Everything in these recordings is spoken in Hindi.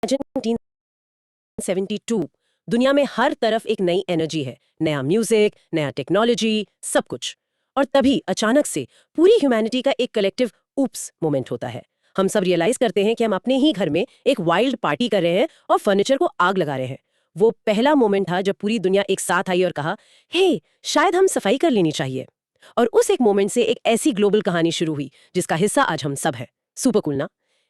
1972 दुनिया में हर तरफ एक नई एनर्जी है, नया म्यूजिक, नया टेक्नोलॉजी, सब कुछ। और तभी अचानक से पूरी ह्यूमैनिटी का एक कलेक्टिव ऊप्स मोमेंट होता है। हम सब रियलाइज करते हैं कि हम अपने ही घर में एक वाइल्ड पार्टी कर रहे हैं और फर्नीचर को आग लगा रहे हैं। वो पहला मोमेंट था जब पूरी दुनिया एक साथ आई और कहा, हे, शायद हम सफाई कर लेनी चाहिए। और उस एक मोमेंट से एक ऐसी ग्लोबल कहानी शुरू हुई जिसका हिस्सा आज हम सब हैं। सुपर कूल ना?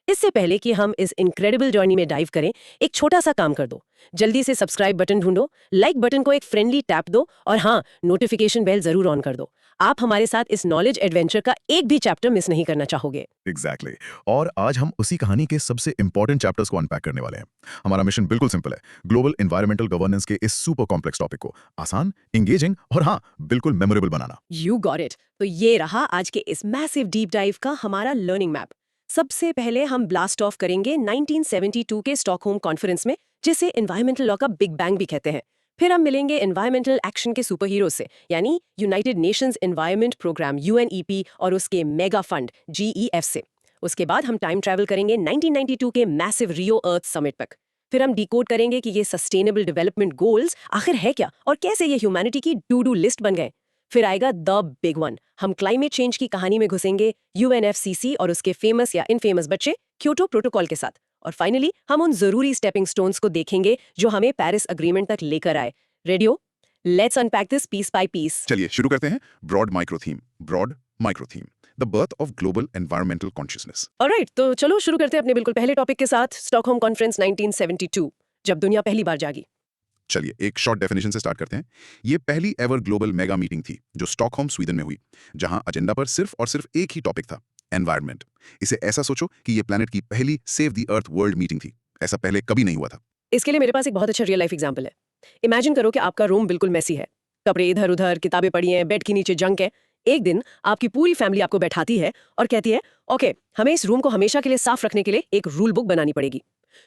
इससे पहले कि हम इस इनक्रेडिबल जर्नी में डाइव करें, एक छोटा सा काम कर दो। जल्दी से सब्सक्राइब बटन ढूंढो, लाइक बटन को एक फ्रेंडली टैप दो और हाँ, नोटिफिकेशन बेल जरूर ऑन कर दो। आप हमारे साथ इस नॉलेज एडवेंचर का एक भी चैप्टर मिस नहीं करना चाहोगे। एग्जैक्टली और आज हम उसी कहानी के सबसे इंपॉर्टेंट चैप्टर्स को अनपैक करने वाले हैं। हमारा मिशन बिल्कुल सिंपल है, ग्लोबल एनवायरमेंटल गवर्नेंस के इस सुपर कॉम्प्लेक्स टॉपिक को आसान, एंगेजिंग और हाँ, बिल्कुल memorable banana. You got it. तो ये रहा आज के इस मैसिव डीप डाइव का हमारा लर्निंग मैप। सबसे पहले हम ब्लास्ट ऑफ करेंगे 1972 के स्टॉकहोम कॉन्फ्रेंस में, जिसे एनवायरमेंटल लॉ का बिग बैंग भी कहते हैं। फिर हम मिलेंगे एनवायरमेंटल एक्शन के सुपर हीरो से, यानी United Nations environment programme UNEP और उसके मेगा फंड जीईएफ से। उसके बाद हम टाइम ट्रैवल करेंगे 1992 के मैसिव रियो अर्थ समिट तक। फिर हम डिकोड करेंगे कि ये सस्टेनेबल डेवलपमेंट गोल्स आखिर है क्या और कैसे ये ह्यूमैनिटी की टू डू लिस्ट बन गए। फिर आएगा द बिग वन, हम क्लाइमेट चेंज की कहानी में घुसेंगे यूएनएफसीसी और उसके फेमस या इनफेमस बच्चे क्योटो प्रोटोकॉल के साथ। और फाइनली हम उन जरूरी स्टेपिंग स्टोन्स को देखेंगे जो हमें पेरिस अग्रीमेंट तक लेकर आए। Radio, let's unpack this piece by piece. चलिए शुरू करते हैं। Broad micro theme, the birth of global environmental consciousness. Alright, तो चलो शुरू करते हैं अपने बिल्कुल पहले टॉपिक के साथ, स्टॉकहोम कॉन्फ्रेंस 1972, जब दुनिया पहली बार जागी। चलिए एक शॉर्ट डेफिनेशन से स्टार्ट करते हैं। ये पहली एवर ग्लोबल मेगा मीटिंग थी जो स्टॉकहोम स्वीडन में हुई, जहां एजेंडा पर सिर्फ और सिर्फ एक ही टॉपिक था, एनवायरनमेंट। इसे ऐसा सोचो कि ये प्लेनेट की पहली save the earth world meeting थी। ऐसा पहले कभी नहीं हुआ था। इसके लिए मेरे पास एक बहुत अच्छा रियल लाइफ एग्जांपल है। इमेजिन करो कि आपका रूम बिल्कुल मेसी है, कपड़े इधर उधर, किताबें पड़ी हैं, बेड के नीचे जंक है। एक दिन आपकी पूरी फैमिली आपको बैठाती है और कहती है, ओके, हमें इस रूम को हमेशा के लिए साफ रखने के लिए एक रूल बुक बनानी पड़ेगी।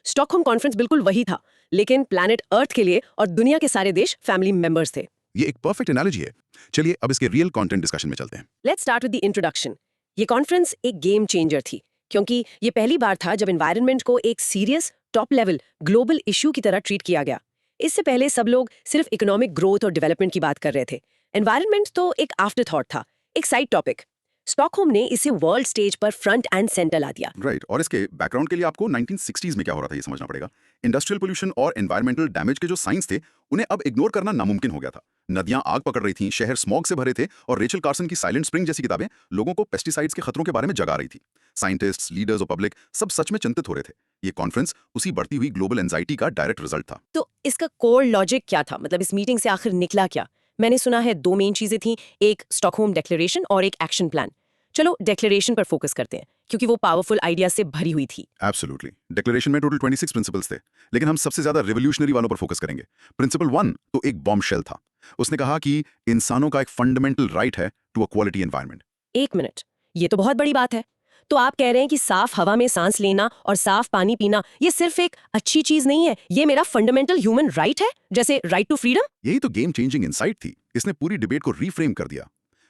स्टॉकहोम कॉन्फ्रेंस बिल्कुल वही था, लेकिन प्लैनेट अर्थ के लिए, और दुनिया के सारे देश फैमिली मेंबर्स थे। ये एक परफेक्ट एनालॉजी है। चलिए अब इसके रियल कंटेंट डिस्कशन में चलते हैं। Let's start with the introduction. ये कॉन्फ्रेंस एक गेम चेंजर थी, क्योंकि ये पहली बार था जब एनवायरनमेंट को एक serious, top level global issue की तरह ट्रीट किया गया। इससे पहले सब लोग सिर्फ इकोनॉमिक ग्रोथ और डेवलपमेंट की बात कर रहे थे। एनवायरनमेंट तो एक आफ्टर थॉट था, एक साइड टॉपिक। स्टॉकहोम ने इसे वर्ल्ड स्टेज पर फ्रंट एंड सेंटर ला दिया। राइट और इसके बैकग्राउंड के लिए आपको 1960s में क्या हो रहा था ये समझना पड़ेगा। इंडस्ट्रियल पोल्यूशन और एनवायरमेंटल डैमेज के जो साइंस थे, उन्हें अब इग्नोर करना नामुमकिन हो गया था। नदियां आग पकड़ रही थीं, शहर स्मॉग से भरे थे और रेचल कार्सन की साइलेंट स्प्रिंग जैसी किताबें लोगों को पेस्टिसाइड्स के खतरों के बारे में जगा रही थी। साइंटिस्ट्स, लीडर्स और पब्लिक सब सच में चिंतित हो रहे थे। ये कॉन्फ्रेंस उसी बढ़ती हुई ग्लोबल एंजाइटी का डायरेक्ट रिजल्ट था। तो इसका कोर लॉजिक क्या था, मतलब इस मीटिंग से आखिर निकला क्या? मैंने सुना है दो मेन चीजें थी, एक स्टॉकहोम डिक्लेरेशन और एक एक्शन प्लान। चलो डिक्लेरेशन पर फोकस करते हैं, क्योंकि वो पावरफुल आइडिया से भरी हुई थी। एब्सोल्युटली। डिक्लेरेशन में टोटल 26 प्रिंसिपल्स थे, लेकिन हम सबसे ज्यादा रिवोल्यूशनरी वालों पर फोकस करेंगे। प्रिंसिपल 1 तो एक बॉम्ब शेल था। उसने कहा कि इंसानों का एक फंडामेंटल राइट है टू अ क्वालिटी एनवायरनमेंट। एक मिनट, ये तो बहुत बड़ी बात है। तो आप कह रहे हैं कि साफ हवा में सांस लेना और साफ पानी पीना ये सिर्फ एक अच्छी चीज नहीं है, ये मेरा फंडामेंटल ह्यूमन राइट है, जैसे राइट टू फ्रीडम? यही तो गेम चेंजिंग इनसाइट थी। इसने पूरी डिबेट को रीफ्रेम कर दिया।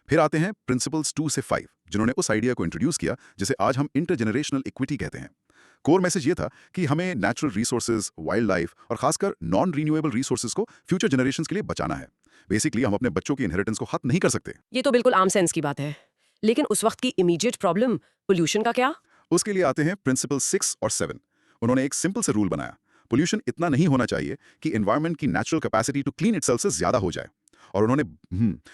फिर आते हैं प्रिंसिपल्स 2 से 5, जिन्होंने उस आइडिया को इंट्रोड्यूस किया जिसे आज हम इंटरजेनरेशनल इक्विटी कहते हैं। कोर मैसेज ये था कि हमें नेचुरल रिसोर्सेज, वाइल्ड लाइफ और खासकर नॉन रीन्यूएबल रिसोर्सेज को फ्यूचर जनरेशंस के लिए बचाना है। बेसिकली हम अपने बच्चों की इनहेरिटेंस को खत्म नहीं कर सकते। ये तो बिल्कुल आम सेंस की बात है, लेकिन उस वक्त की इमीडिएट प्रॉब्लम पोल्यूशन का क्या? उसके लिए आते हैं प्रिंसिपल 6 और 7। उन्होंने एक सिंपल से रूल बनाया, पोल्यूशन इतना नहीं होना चाहिए कि एनवायरनमेंट की natural capacity to clean itself से ज्यादा हो जाए। और उन्होंने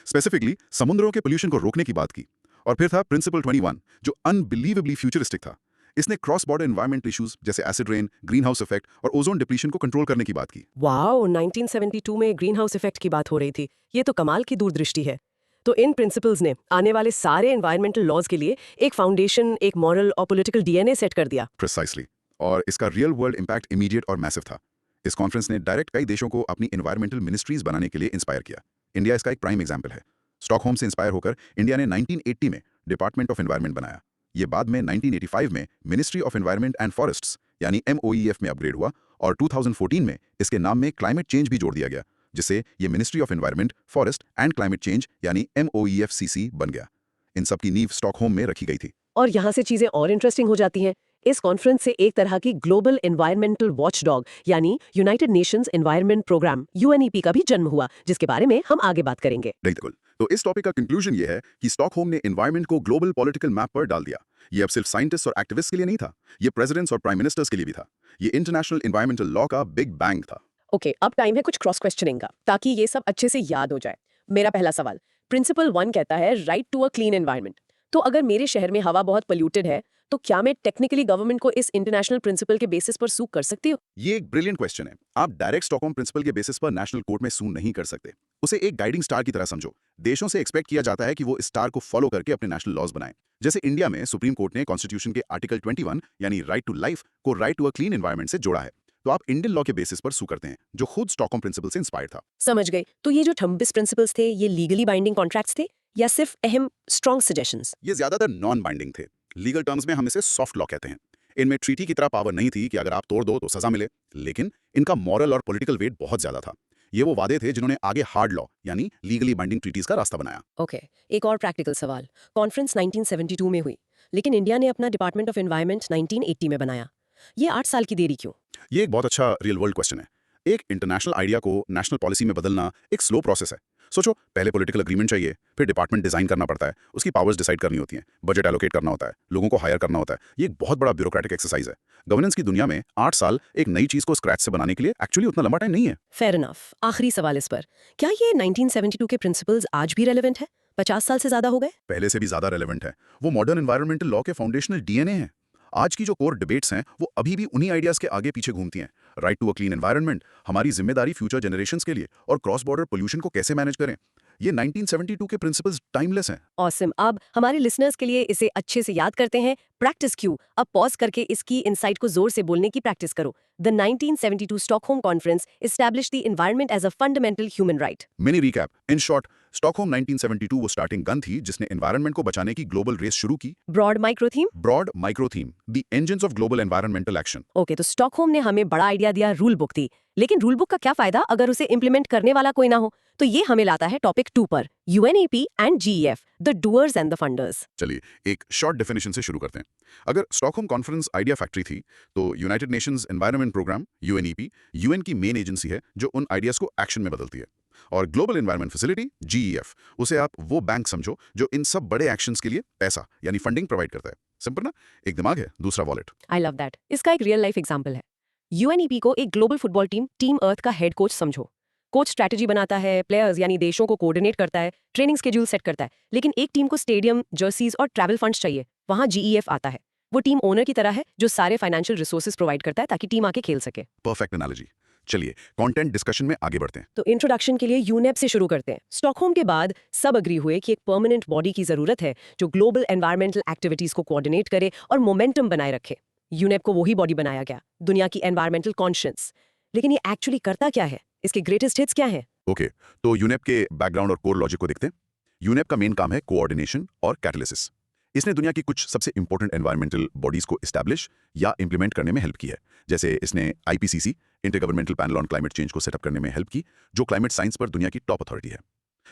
स्पेसिफिकली समुद्रों के पोल्यूशन को रोकने की बात की। और फिर था प्रिंसिपल 21, जो अनबिलीवेबली फ्यूचरिस्टिक था। इसने क्रॉस बॉर्डर एनवायरमेंट इश्यूज जैसे acid rain, green house effect और ओजोन डिप्लीशन को कंट्रोल करने की बात की। वाओ, 1972 में ग्रीन हाउस इफेक्ट की बात हो रही थी। ये तो कमाल की दूरदृष्टि है। तो इन प्रिंसिपल्स ने आने वाले सारे एनवायरमेंटल लॉज के लिए एक फाउंडेशन, एक मॉरल और पॉलिटिकल डीएनए सेट कर दिया। प्रिसाइसली। और इसका रियल वर्ल्ड इम्पैक्ट इमीडिएट और मैसिव था। इस कॉन्फ्रेंस ने डायरेक्ट कई देशों को अपनी एनवायरमेंटल मिनिस्ट्रीज बनाने के लिए इंस्पायर किया। इंडिया इसका एक प्राइम एग्जाम्पल है। स्टॉकहोम से इंस्पायर होकर इंडिया ने 1980 में डिपार्टमेंट ऑफ एनवायरमेंट बनाया। ये बाद में 1985 में ministry of environment and forests यानी MOEF में अपग्रेड हुआ और 2014 में इसके नाम में क्लाइमेट चेंज भी जोड़ दिया गया, जिससे ये ministry of environment, forest and climate change यानी MOEFCC बन गया। इन सब की नींव स्टॉकहोम में रखी गई थी। और यहाँ से चीजें और इंटरेस्टिंग हो जाती हैं। इस कॉन्फ्रेंस से एक तरह की ग्लोबल एनवायरमेंटल वॉचडॉग यानी United Nations Environment Programme UNEP का भी जन्म हुआ, जिसके बारे में हम आगे बात करेंगे। बिल्कुल। तो इस टॉपिक का कंक्लूजन ये है कि स्टॉकहोम ने एनवायरनमेंट को ग्लोबल पॉलिटिकल मैप पर डाल दिया। ये अब सिर्फ साइंटिस्ट और एक्टिविस्ट के लिए नहीं था, ये प्रेसिडेंट्स और प्राइम मिनिस्टर्स के लिए भी था। ये इंटरनेशनल एनवायरमेंटल लॉ का बिग बैंग था। ओके, अब टाइम है कुछ क्रॉस क्वेश्चनिंग का, ताकि ये सब अच्छे से याद हो जाए। मेरा पहला सवाल, प्रिंसिपल 1 कहता है right to a clean environment. तो अगर मेरे शहर में हवा बहुत पोल्यूटेड है, तो क्या मैं टेक्निकली गवर्नमेंट को इस इंटरनेशनल प्रिंसिपल के बेसिस पर सू कर सकती हूँ? ये एक ब्रिलियंट क्वेश्चन है। आप डायरेक्ट स्टॉकहोम प्रिंसिपल के बेसिस पर नेशनल कोर्ट में सू नहीं कर सकते। उसे एक गाइडिंग स्टार की तरह समझो। देशों से एक्सपेक्ट किया जाता है कि वो इस स्टार को फॉलो करके अपने नेशनल लॉज बनाएं। जैसे इंडिया में सुप्रीम कोर्ट ने कॉन्स्टिट्यूशन के आर्टिकल 21 यानी राइट टू लाइफ को right to a clean environment से जोड़ा है। तो आप इंडियन लॉ के बेसिस पर सू करते हैं, जो खुद स्टॉकहोम प्रिंसिपल से इंस्पायर था। समझ गई। तो ये जो 26 प्रिंसिपल्स थे, ये लीगली बाइंडिंग कॉन्ट्रैक्ट्स थे या सिर्फ अहम स्ट्रॉन्ग सजेशंस? ये ज्यादातर नॉन बाइंडिंग थे। लीगल टर्म्स में हम इसे सॉफ्ट लॉ कहते हैं। इनमें ट्रीटी की तरह पावर नहीं थी कि अगर आप तोड़ दो तो सजा मिले, लेकिन इनका मॉरल और पॉलिटिकल वेट बहुत ज्यादा था। ये वो वादे थे जिन्होंने आगे हार्ड लॉ यानी लीगली बाइंडिंग ट्रीटीज का रास्ता बनाया। ओके, एक और प्रैक्टिकल सवाल। कॉन्फ्रेंस 1972 में हुई, लेकिन इंडिया ने अपना डिपार्टमेंट ऑफ एनवायरनमेंट 1980 में बनाया। ये 8 साल की देरी क्यों? ये एक बहुत अच्छा रियल वर्ल्ड क्वेश्चन है। एक इंटरनेशनल आइडिया को नेशनल पॉलिसी में बदलना एक स्लो प्रोसेस है। सोचो, पहले पॉलिटिकल एग्रीमेंट चाहिए, फिर डिपार्टमेंट डिजाइन करना पड़ता है, उसकी पावर्स डिसाइड करनी होती हैं, बजट एलोकेट करना होता है, लोगों को हायर करना होता है। ये एक बहुत बड़ा ब्यूरोक्रेटिक एक्सरसाइज है। गवर्नेंस की दुनिया में 8 साल एक नई चीज को स्क्रैच से बनाने के लिए एक्चुअली उतना लंबा टाइम नहीं है। Fair enough. आखिरी सवाल इस पर, क्या ये 1972 के प्रिंसिपल्स आज भी रेलेवेंट है? 50 साल से ज्यादा हो गए? पहले से भी ज्यादा रेलेवेंट है। वो मॉडर्न एनवायरमेंटल लॉ के फाउंडेशनल डीएनए हैं। आज की जो कोर डिबेट्स हैं वो अभी भी उन्हीं आइडियाज के आगे पीछे घूमती हैं। Right to a clean environment, हमारी जिम्मेदारी फ्यूचर जनरेशंस के लिए, और क्रॉस बॉर्डर पोल्यूशन को कैसे मैनेज करें। ये 1972 के प्रिंसिपल्स टाइमलेस हैं। ऑसम। अब हमारे लिसनर्स के लिए इसे अच्छे से याद करते हैं। Practice Q. अब पॉज करके इसकी इनसाइट को जोर से बोलने की प्रैक्टिस करो। The 1972 Stockholm conference established the environment as a fundamental human right. Mini recap. In short, Stockholm 1972 वो स्टार्टिंग गन थी जिसने एनवायरनमेंट को बचाने की ग्लोबल रेस शुरू की। Broad micro theme. Broad micro theme, the engines of global environmental action. Okay, तो स्टॉकहोम ने हमें बड़ा आइडिया दिया, रूल बुक दी, लेकिन रूल बुक का क्या फायदा अगर उसे इंप्लीमेंट करने वाला कोई ना हो? तो ये हमें लाता है टॉपिक 2 पर, UNEP and GEF, the doers and the funders. चलिए एक शॉर्ट डेफिनेशन से शुरू करते हैं। अगर स्टॉकहोम कॉन्फ्रेंस आइडिया फैक्ट्री थी, तो United Nations Environment Programme UNEP UN की मेन एजेंसी है जो उन आइडियाज को एक्शन में बदलती है। और ग्लोबल एनवायरनमेंट फैसिलिटी जीईएफ, उसे आप वो बैंक समझो जो इन सब बड़े एक्शंस के लिए पैसा यानी फंडिंग प्रोवाइड करता है। सिंपल ना? एक दिमाग है, दूसरा वॉलेट। I love that. इसका एक रियल लाइफ एग्जांपल है। यूएनईपी को एक ग्लोबल फुटबॉल टीम अर्थ का हेड कोच समझो। कोच स्ट्रैटेजी बनाता है, प्लेयर्स यानी देशों को कोऑर्डिनेट करता है, ट्रेनिंग स्केड्यूल सेट करता है, लेकिन एक टीम को स्टेडियम, जर्सीज और ट्रैवल फंड्स चाहिए। वहां जीईएफ आता है। वो टीम ओनर की तरह है जो सारे फाइनेंशियल रिसोर्सेज प्रोवाइड करता है ताकि टीम आके खेल सके। Perfect analogy. चलिए कंटेंट डिस्कशन में आगे बढ़ते हैं। तो इंट्रोडक्शन के लिए यूनेप से शुरू करते हैं। स्टॉकहोम के बाद सब अग्री हुए कि एक परमानेंट बॉडी की जरूरत है जो ग्लोबल एनवायरमेंटल एक्टिविटीज को कोऑर्डिनेट करे और मोमेंटम बनाए रखे। यूनेप को वही बॉडी बनाया गया, दुनिया की एनवायरमेंटल कॉन्शियस। लेकिन ये एक्चुअली करता क्या है? इसके ग्रेटेस्ट हिट्स क्या हैं? ओके, तो यूनेप के बैकग्राउंड और कोर लॉजिक को देखते हैं। यूनेप का मेन काम है कोऑर्डिनेशन और कैटालिसिस। इसने दुनिया की कुछ सबसे इंपॉर्टेंट एनवायरमेंटल बॉडीज को एस्टैब्लिश या इंप्लीमेंट करने में हेल्प की है। जैसे इसने IPCC, intergovernmental panel on climate change को सेटअप करने में हेल्प की, जो क्लाइमेट साइंस पर दुनिया की टॉप अथॉरिटी है।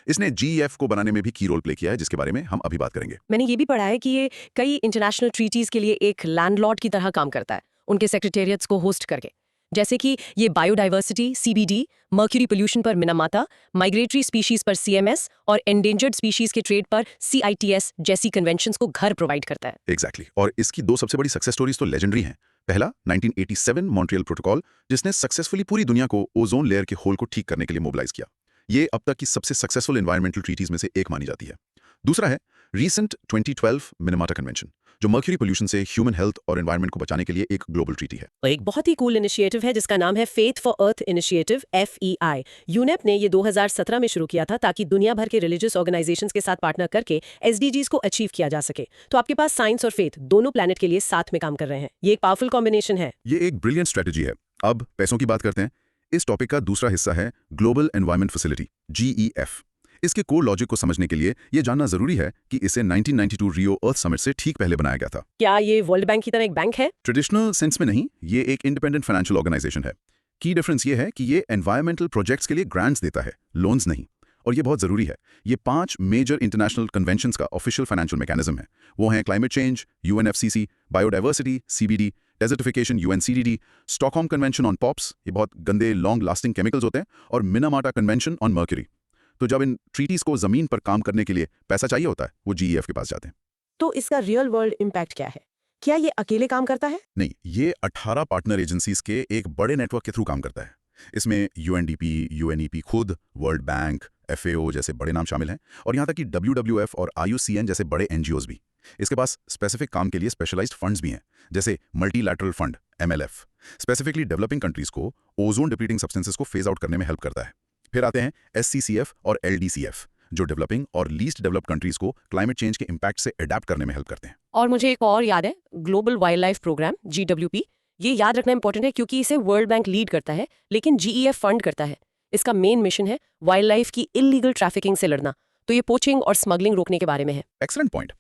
इसने जीईएफ को बनाने में भी की रोल प्ले किया है, जिसके बारे में हम अभी बात करेंगे। मैंने ये भी पढ़ा है कि ये कई इंटरनेशनल ट्रीटीज के लिए एक लैंडलॉर्ड की तरह काम करता है, उनके सेक्रेटेरिएट्स को होस्ट करके। जैसे कि ये बायोडाइवर्सिटी सीबीडी, मर्क्यूरी पोल्यूशन पर मिनामाता, माइग्रेटरी स्पीशीज पर सीएमएस और एंडेंजर्ड स्पीशीज के ट्रेड पर सीआईटीएस जैसी कन्वेंशंस को घर प्रोवाइड करता है। एग्जैक्टली। और इसकी 2 सबसे बड़ी सक्सेस स्टोरीज तो लेजेंडरी हैं। पहला 1987 मॉन्ट्रियल प्रोटोकॉल, जिसने सक्सेसफुली पूरी दुनिया को ओजोन लेयर के होल को ठीक करने के लिए मोबिलाइज किया। ये अब तक की सबसे सक्सेसफुल एनवायरमेंटल ट्रीटीज में से एक मानी जाती है। दूसरा है रीसेंट 2012 मिनामाटा कन्वेंशन, जो मर्क्यूरी पोल्यूशन से ह्यूमन हेल्थ और एनवायरनमेंट को बचाने के लिए एक ग्लोबल ट्रीटी है। एक बहुत ही कूल इनिशिएटिव है जिसका नाम है faith for earth initiative, FEI। UNEP ने ये 2017 में शुरू किया था ताकि दुनिया भर के रिलीजियस ऑर्गेनाइजेशंस के साथ पार्टनर करके SDGs को अचीव किया जा सके। तो आपके पास साइंस और फेथ दोनों प्लैनेट के लिए साथ में काम कर रहे हैं। ये एक पावरफुल कॉम्बिनेशन है। ये एक ब्रिलियंट स्ट्रेटजी है। अब पैसों की बात करते हैं। इस टॉपिक का दूसरा हिस्सा है ग्लोबल एनवायरनमेंट फैसिलिटी, GEF। इसके कोर लॉजिक को समझने के लिए ये जानना जरूरी है कि इसे 1992 रियो अर्थ समिट से ठीक पहले बनाया गया था। क्या ये वर्ल्ड बैंक की तरह एक बैंक है? ट्रेडिशनल सेंस में नहीं, ये एक इंडिपेंडेंट फाइनेंशियल ऑर्गेनाइजेशन है। की डिफरेंस ये है कि ये एनवायरमेंटल प्रोजेक्ट्स के लिए ग्रांट्स देता है, लोन्स नहीं। और ये बहुत जरूरी है। ये 5 मेजर इंटरनेशनल कन्वेंशंस का ऑफिशियल फाइनेंशियल मैकेनिज्म है। वो हैं climate change, UNFCC, biodiversity, CBD, desertification, UNCDD, Stockholm convention on POPs, ये बहुत गंदे लॉन्ग लास्टिंग केमिकल्स होते हैं, और मिनामाटा कन्वेंशन ऑन मर्क्यूरी। तो जब इन ट्रीटीज को जमीन पर काम करने के लिए पैसा चाहिए होता है, वो जीईएफ के पास जाते हैं। तो इसका रियल वर्ल्ड इम्पैक्ट क्या है? क्या ये अकेले काम करता है? नहीं, ये 18 पार्टनर एजेंसीज के एक बड़े नेटवर्क के थ्रू काम करता है। इसमें यूएनडीपी, यूएनईपी खुद, वर्ल्ड बैंक, एफएओ जैसे बड़े नाम शामिल हैं, और यहाँ तक कि डब्ल्यूडब्ल्यूएफ और आईयूसीएन जैसे बड़े एनजीओज भी। इसके पास स्पेसिफिक काम के लिए स्पेशलाइज्ड फंड्स भी हैं, जैसे multilateral fund MLF, specifically developing countries को ओजोन डिप्लीटिंग सब्सटेंसेस को फेज आउट करने में हेल्प करता है। फिर आते हैं एससीसीएफ और एलडीसीएफ, जो डेवलपिंग और लीस्ट डेवलप्ड कंट्रीज को क्लाइमेट चेंज के इम्पैक्ट से अडेप्ट करने में हेल्प करते हैं। और मुझे एक और याद है, global wildlife programme GWP। ये याद रखना इंपॉर्टेंट है क्योंकि इसे वर्ल्ड बैंक लीड करता है, लेकिन GEF फंड करता है। इसका मेन मिशन है वाइल्ड लाइफ की इलीगल ट्रैफिकिंग से लड़ना, तो ये पोचिंग और स्मगलिंग रोकने के बारे में है। Excellent point.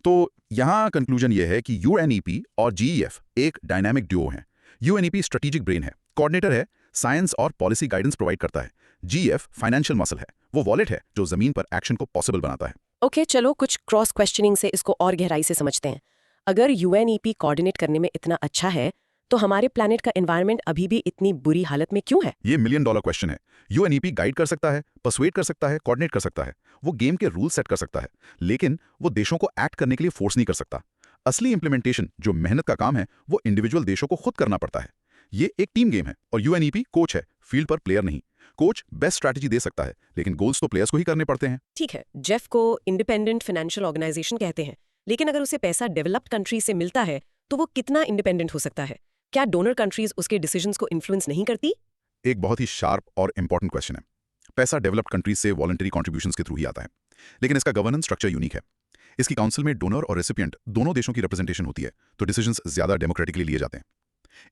तो यहाँ कंक्लूजन ये है कि यूएनईपी और जीईएफ एक डायनामिक ड्यूओ है। यूएनईपी स्ट्रेटेजिक ब्रेन है, कोऑर्डिनेटर है, साइंस और पॉलिसी गाइडेंस प्रोवाइड करता है। जीईएफ फाइनेंशियल मसल है, वो वॉलेट है जो जमीन पर एक्शन को पॉसिबल बनाता है। ओके, चलो कुछ क्रॉस क्वेश्चनिंग से इसको और गहराई से समझते हैं। अगर UNEP कोऑर्डिनेट करने में इतना अच्छा है, तो हमारे प्लैनेट का एनवायरनमेंट अभी भी इतनी बुरी हालत में क्यों है? ये $1 मिलियन क्वेश्चन है। यूएनईपी गाइड कर सकता है, पर्सुएड कर सकता है, कोऑर्डिनेट कर सकता है, वो गेम के रूल सेट कर सकता है, लेकिन वो देशों को एक्ट करने के लिए फोर्स नहीं कर सकता। असली इंप्लीमेंटेशन, जो मेहनत का काम है, वो इंडिविजुअल देशों को खुद करना पड़ता है। ये एक टीम गेम है, और यूएनईपी कोच है, फील्ड पर प्लेयर नहीं। कोच बेस्ट स्ट्रैटेजी दे सकता है, लेकिन गोल्स तो प्लेयर्स को ही करने पड़ते हैं। ठीक है, जेफ को इंडिपेंडेंट फाइनेंशियल ऑर्गेनाइजेशन कहते हैं, लेकिन अगर उसे पैसा डेवलप्ड कंट्री से मिलता है, तो वो कितना इंडिपेंडेंट हो सकता है? क्या डोनर कंट्रीज उसके डिसीजंस को इन्फ्लुएंस नहीं करती? एक बहुत ही शार्प और इंपॉर्टेंट क्वेश्चन है। पैसा डेवलप्ड कंट्रीज से वॉलंटरी कॉन्ट्रीब्यूशंस के थ्रू ही आता है, लेकिन इसका गवर्नेंस स्ट्रक्चर यूनिक है। इसकी काउंसिल में डोनर और रेसिपिएंट दोनों देशों की रिप्रेजेंटेशन होती है, तो डिसीजंस ज्यादा डेमोक्रेटिकली लिए जाते हैं।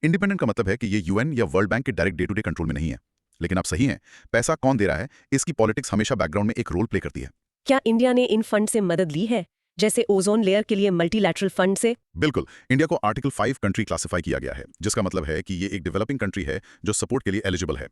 इंडिपेंडेंट का मतलब है कि ये यूएन या वर्ल्ड बैंक के direct day to day control में नहीं है। लेकिन आप सही हैं, पैसा कौन दे रहा है, इसकी पॉलिटिक्स हमेशा बैकग्राउंड में एक रोल प्ले करती है। क्या इंडिया ने इन फंड से मदद ली है, जैसे ओजोन लेयर के लिए मल्टीलैटरल फंड से? बिल्कुल, इंडिया को आर्टिकल 5 कंट्री क्लासिफाई किया गया है, जिसका मतलब है कि ये एक डेवलपिंग कंट्री है जो सपोर्ट के लिए एलिजिबल है।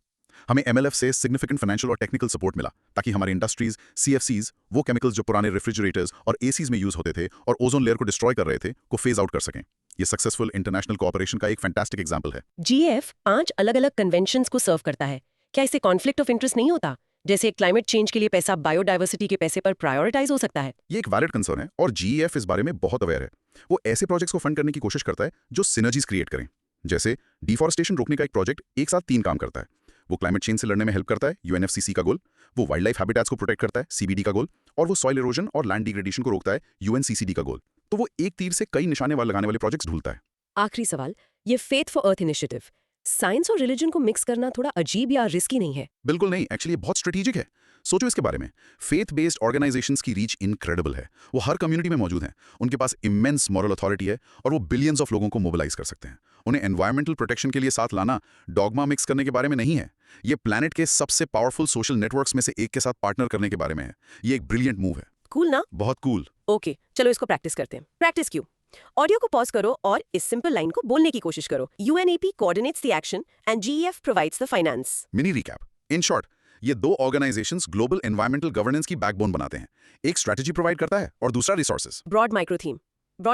हमें एमएलएफ से सिग्निफिकेंट फाइनेंशियल और टेक्निकल सपोर्ट मिला, ताकि हमारी इंडस्ट्रीज, सीएफसीज, वो केमिकल्स जो पुराने रेफ्रिजरेटर्स और एसीज में यूज होते थे और ओजोन लेयर को डिस्ट्रॉय कर रहे थे, को फेज आउट कर सकें। ये सक्सेसफुल इंटरनेशनल कोऑपरेशन का एक फैंटास्टिक एग्जांपल है। GF 5 अलग-अलग कन्वेंशंस को सर्व करता है। क्या इससे कॉन्फ्लिक्ट ऑफ इंटरेस्ट नहीं होता? जैसे क्लाइमेट चेंज के लिए पैसा बायोडाइवर्सिटी के पैसे पर प्रायोरिटाइज हो सकता है। ये एक वैलिड कंसर्न है, और जीईएफ इस बारे में बहुत अवेयर है। वो ऐसे प्रोजेक्ट्स को फंड करने की कोशिश करता है जो सिनर्जीज क्रिएट करें। जैसे डिफॉरेस्टेशन रोकने का एक प्रोजेक्ट एक साथ 3 काम करता है। वो क्लाइमेट चेंज से लड़ने में हेल्प करता है, यूएनएफसीसी का गोल, वो वाइल्ड लाइफ हैबिटेट्स को प्रोटेक्ट करता है, सीबीडी का गोल, और वो सॉइल इरोजन और लैंड डिग्रेडेशन को रोकता है, यूएनसीसीडी का गोल। तो वो एक तीर से कई निशाने वाले लगाने वाले प्रोजेक्ट्स ढूंढता है। आखिरी सवाल, ये faith for earth initiative, science और रिलीजन को मिक्स करना थोड़ा अजीब या रिस्की नहीं है? बिल्कुल नहीं, एक्चुअली ये बहुत स्ट्रेटेजिक है। सोचो इसके बारे में। फेथ बेस्ड ऑर्गेनाइजेशंस की रीच इनक्रेडिबल है। वो हर कम्युनिटी में मौजूद हैं, उनके पास इमेंस मॉरल अथॉरिटी है, और वो बिलियंस ऑफ लोगों को मोबिलाइज कर सकते हैं। उन्हें एनवायरमेंटल प्रोटेक्शन के लिए साथ लाना डॉगमा मिक्स करने के बारे में नहीं है। ये प्लैनेट के सबसे पावरफुल सोशल नेटवर्क्स में से एक के साथ पार्टनर करने के बारे में है। ये एक ब्रिलियंट मूव है। कूल ना? बहुत कूल। ओके, चलो इसको प्रैक्टिस करते हैं। प्रैक्टिस क्यों? ऑडियो को पॉज करो और इस सिंपल लाइन को बोलने की कोशिश करो। UNEP coordinates the action and GEF provides the finance. Mini recap. In short, ये 2 ऑर्गेनाइजेशंस ग्लोबल एनवायरमेंटल गवर्नेंस की बैकबोन बनाते हैं। एक स्ट्रेटजी प्रोवाइड करता है और दूसरा resources. Broad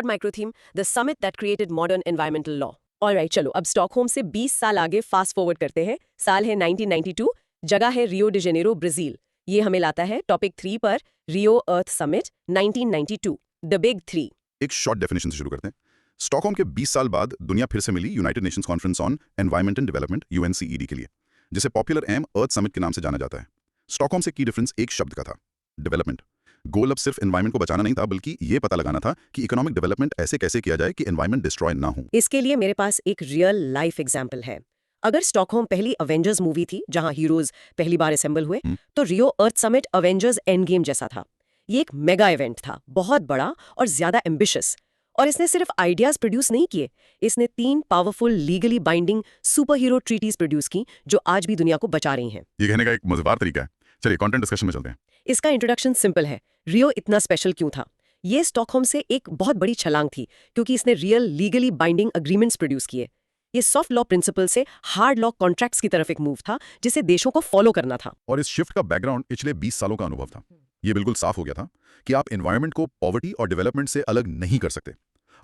micro theme, the summit that created modern environmental law. Alright, चलो अब स्टॉकहोम से 20 साल आगे फास्ट फॉरवर्ड करते हैं। साल है 1992, जगह है रियो डी जेनेरो, ब्राजील। ये हमें लाता है टॉपिक 3 पर, रियो अर्थ समिट 1992, द बिग 3। एक शॉर्ट डेफिनेशन से शुरू करते हैं। स्टॉकहोम के 20 साल बाद दुनिया फिर से मिली United Nations conference on environment and development (UNCED) के लिए, जिसे पॉपुलर एम अर्थ समिट के नाम से जाना जाता है। स्टॉकहोम से की डिफरेंस एक शब्द का था, डेवलपमेंट। गोल अब सिर्फ एनवायरनमेंट को बचाना नहीं था, बल्कि ये पता लगाना था कि इकोनॉमिक डेवलपमेंट ऐसे कैसे किया जाए कि एनवायरनमेंट डिस्ट्रॉय ना हो। इसके लिए मेरे पास एक रियल लाइफ एग्जाम्पल है। अगर स्टॉकहोम पहली अवेंजर्स मूवी थी जहां हीरोज पहली बार असेंबल हुए, तो रियो अर्थ समिट अवेंजर्स एंड गेम जैसा था। ये एक मेगा इवेंट था, बहुत बड़ा और ज्यादा एम्बिशियस। और इसने सिर्फ आइडियाज प्रोड्यूस नहीं किए, इसने 3 powerful legally binding superhero treaties produce की, जो आज भी दुनिया को बचा रही हैं। ये कहने का एक मजेदार तरीका है। चलिए कंटेंट डिस्कशन में चलते हैं। इसका इंट्रोडक्शन सिंपल है। रियो इतना स्पेशल क्यों था? ये स्टॉकहोम से एक बहुत बड़ी छलांग थी, क्योंकि इसने real legally binding agreements produce किए। ये सॉफ्ट लॉ प्रिंसिपल से हार्ड लॉ कॉन्ट्रैक्ट्स की तरफ एक मूव था जिसे देशों को फॉलो करना था। और इस शिफ्ट का बैकग्राउंड पिछले 20 सालों का अनुभव था। ये बिल्कुल साफ हो गया था कि आप एनवायरनमेंट को पॉवर्टी और डेवलपमेंट से अलग नहीं कर सकते।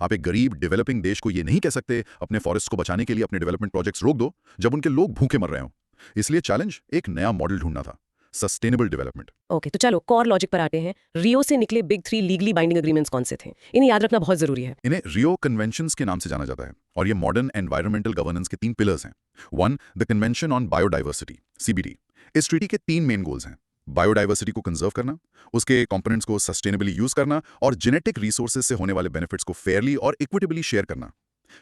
आप एक गरीब डेवलपिंग देश को ये नहीं कह सकते अपने फॉरेस्ट को बचाने के लिए अपने डेवलपमेंट प्रोजेक्ट्स रोक दो जब उनके लोग भूखे मर रहे हों। इसलिए चैलेंज एक नया मॉडल ढूंढना था, सस्टेनेबल डेवलपमेंट। ओके, तो चलो कोर लॉजिक पर आते हैं। रियो से निकले बिग 3 लीगली बाइंडिंग एग्रीमेंट्स कौन से थे? इन्हें याद रखना बहुत जरूरी है। इन्हें रियो कन्वेंशंस के नाम से जाना जाता है और ये मॉडर्न एनवायरमेंटल गवर्नेंस के 3 पिलर्स हैं। 1, the convention on biodiversity, CBD। इस ट्रीटी के 3 मेन गोल्स हैं। बायोडाइवर्सिटी को कंजर्व करना, उसके कंपोनेंट्स को सस्टेनेबली यूज करना और जेनेटिक रिसोर्सेज से होने वाले बेनिफिट्स को फेयरली और इक्विटेबली शेयर करना।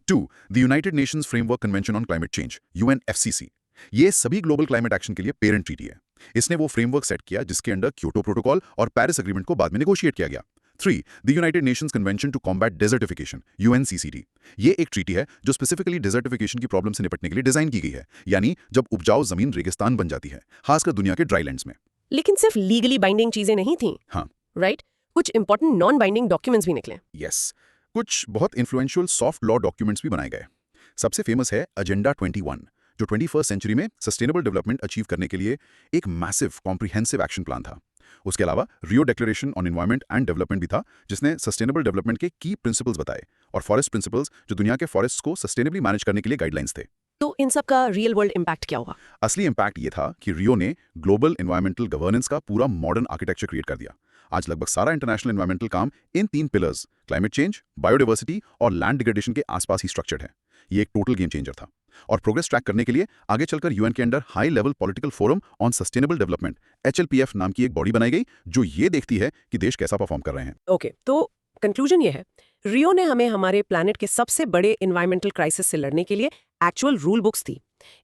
2, the United Nations framework convention on climate change, UNFCCC। ये सभी ग्लोबल क्लाइमेट एक्शन के लिए पेरेंट ट्रीटी है। इसने वो फ्रेमवर्क सेट किया जिसके अंडर क्योटो प्रोटोकॉल और पेरिस एग्रीमेंट को बाद में नेगोशिएट किया गया। 3, the United Nations Convention to Combat Desertification, UNCCD। ये एक ट्रीटी है जो स्पेसिफिकली डेजर्टिफिकेशन की प्रॉब्लम से निपटने के लिए डिजाइन की गई है, यानी जब उपजाऊ जमीन रेगिस्तान बन जाती है, खासकर दुनिया के ड्राईलैंड्स में। लेकिन सिर्फ लीगली बाइंडिंग चीजें नहीं थी। हाँ, राइट? कुछ इंपॉर्टेंट नॉन बाइंडिंग डॉक्यूमेंट्स भी निकले। यस, कुछ बहुत इन्फ्लुएंशियल सॉफ्ट लॉ डॉक्यूमेंट्स भी बनाए गए। सबसे फेमस है एजेंडा 21, जो 21st सेंचुरी में सस्टेनेबल डेवलपमेंट अचीव करने के लिए एक मैसिव कॉम्प्रिहेंसिव एक्शन प्लान था। उसके अलावा Rio declaration on environment and development भी था, जिसने सस्टेनेबल डेवलपमेंट के की प्रिंसिपल्स बताए, और फॉरेस्ट प्रिंसिपल्स जो दुनिया के फॉरेस्ट को सस्टेनेबली मैनेज करने के लिए गाइडलाइंस थे। तो इन सब का रियल वर्ल्ड इम्पैक्ट क्या हुआ? असली इम्पैक्ट ये था कि रियो ने ग्लोबल एनवायरमेंटल गवर्नेंस का पूरा मॉडर्न आर्किटेक्चर क्रिएट कर दिया। आज लगभग सारा इंटरनेशनल एनवायरमेंटल काम इन 3 पिलर्स, क्लाइमेट चेंज, बायोडाइवर्सिटी और लैंड डिग्रेडेशन के आसपास ही स्ट्रक्चर्ड है। ये एक टोटल गेम चेंजर था। और प्रोग्रेस ट्रैक करने के लिए आगे चलकर यूएन के under high level political forum on sustainable development, HLPF नाम की एक बॉडी बनाई गई जो ये देखती है कि देश कैसा परफॉर्म कर रहे हैं। ओके, तो कंक्लूजन ये है, रियो ने हमें हमारे प्लैनेट के सबसे बड़े एनवायरमेंटल क्राइसिस से लड़ने के लिए एक्चुअल रूल बुक्स दी।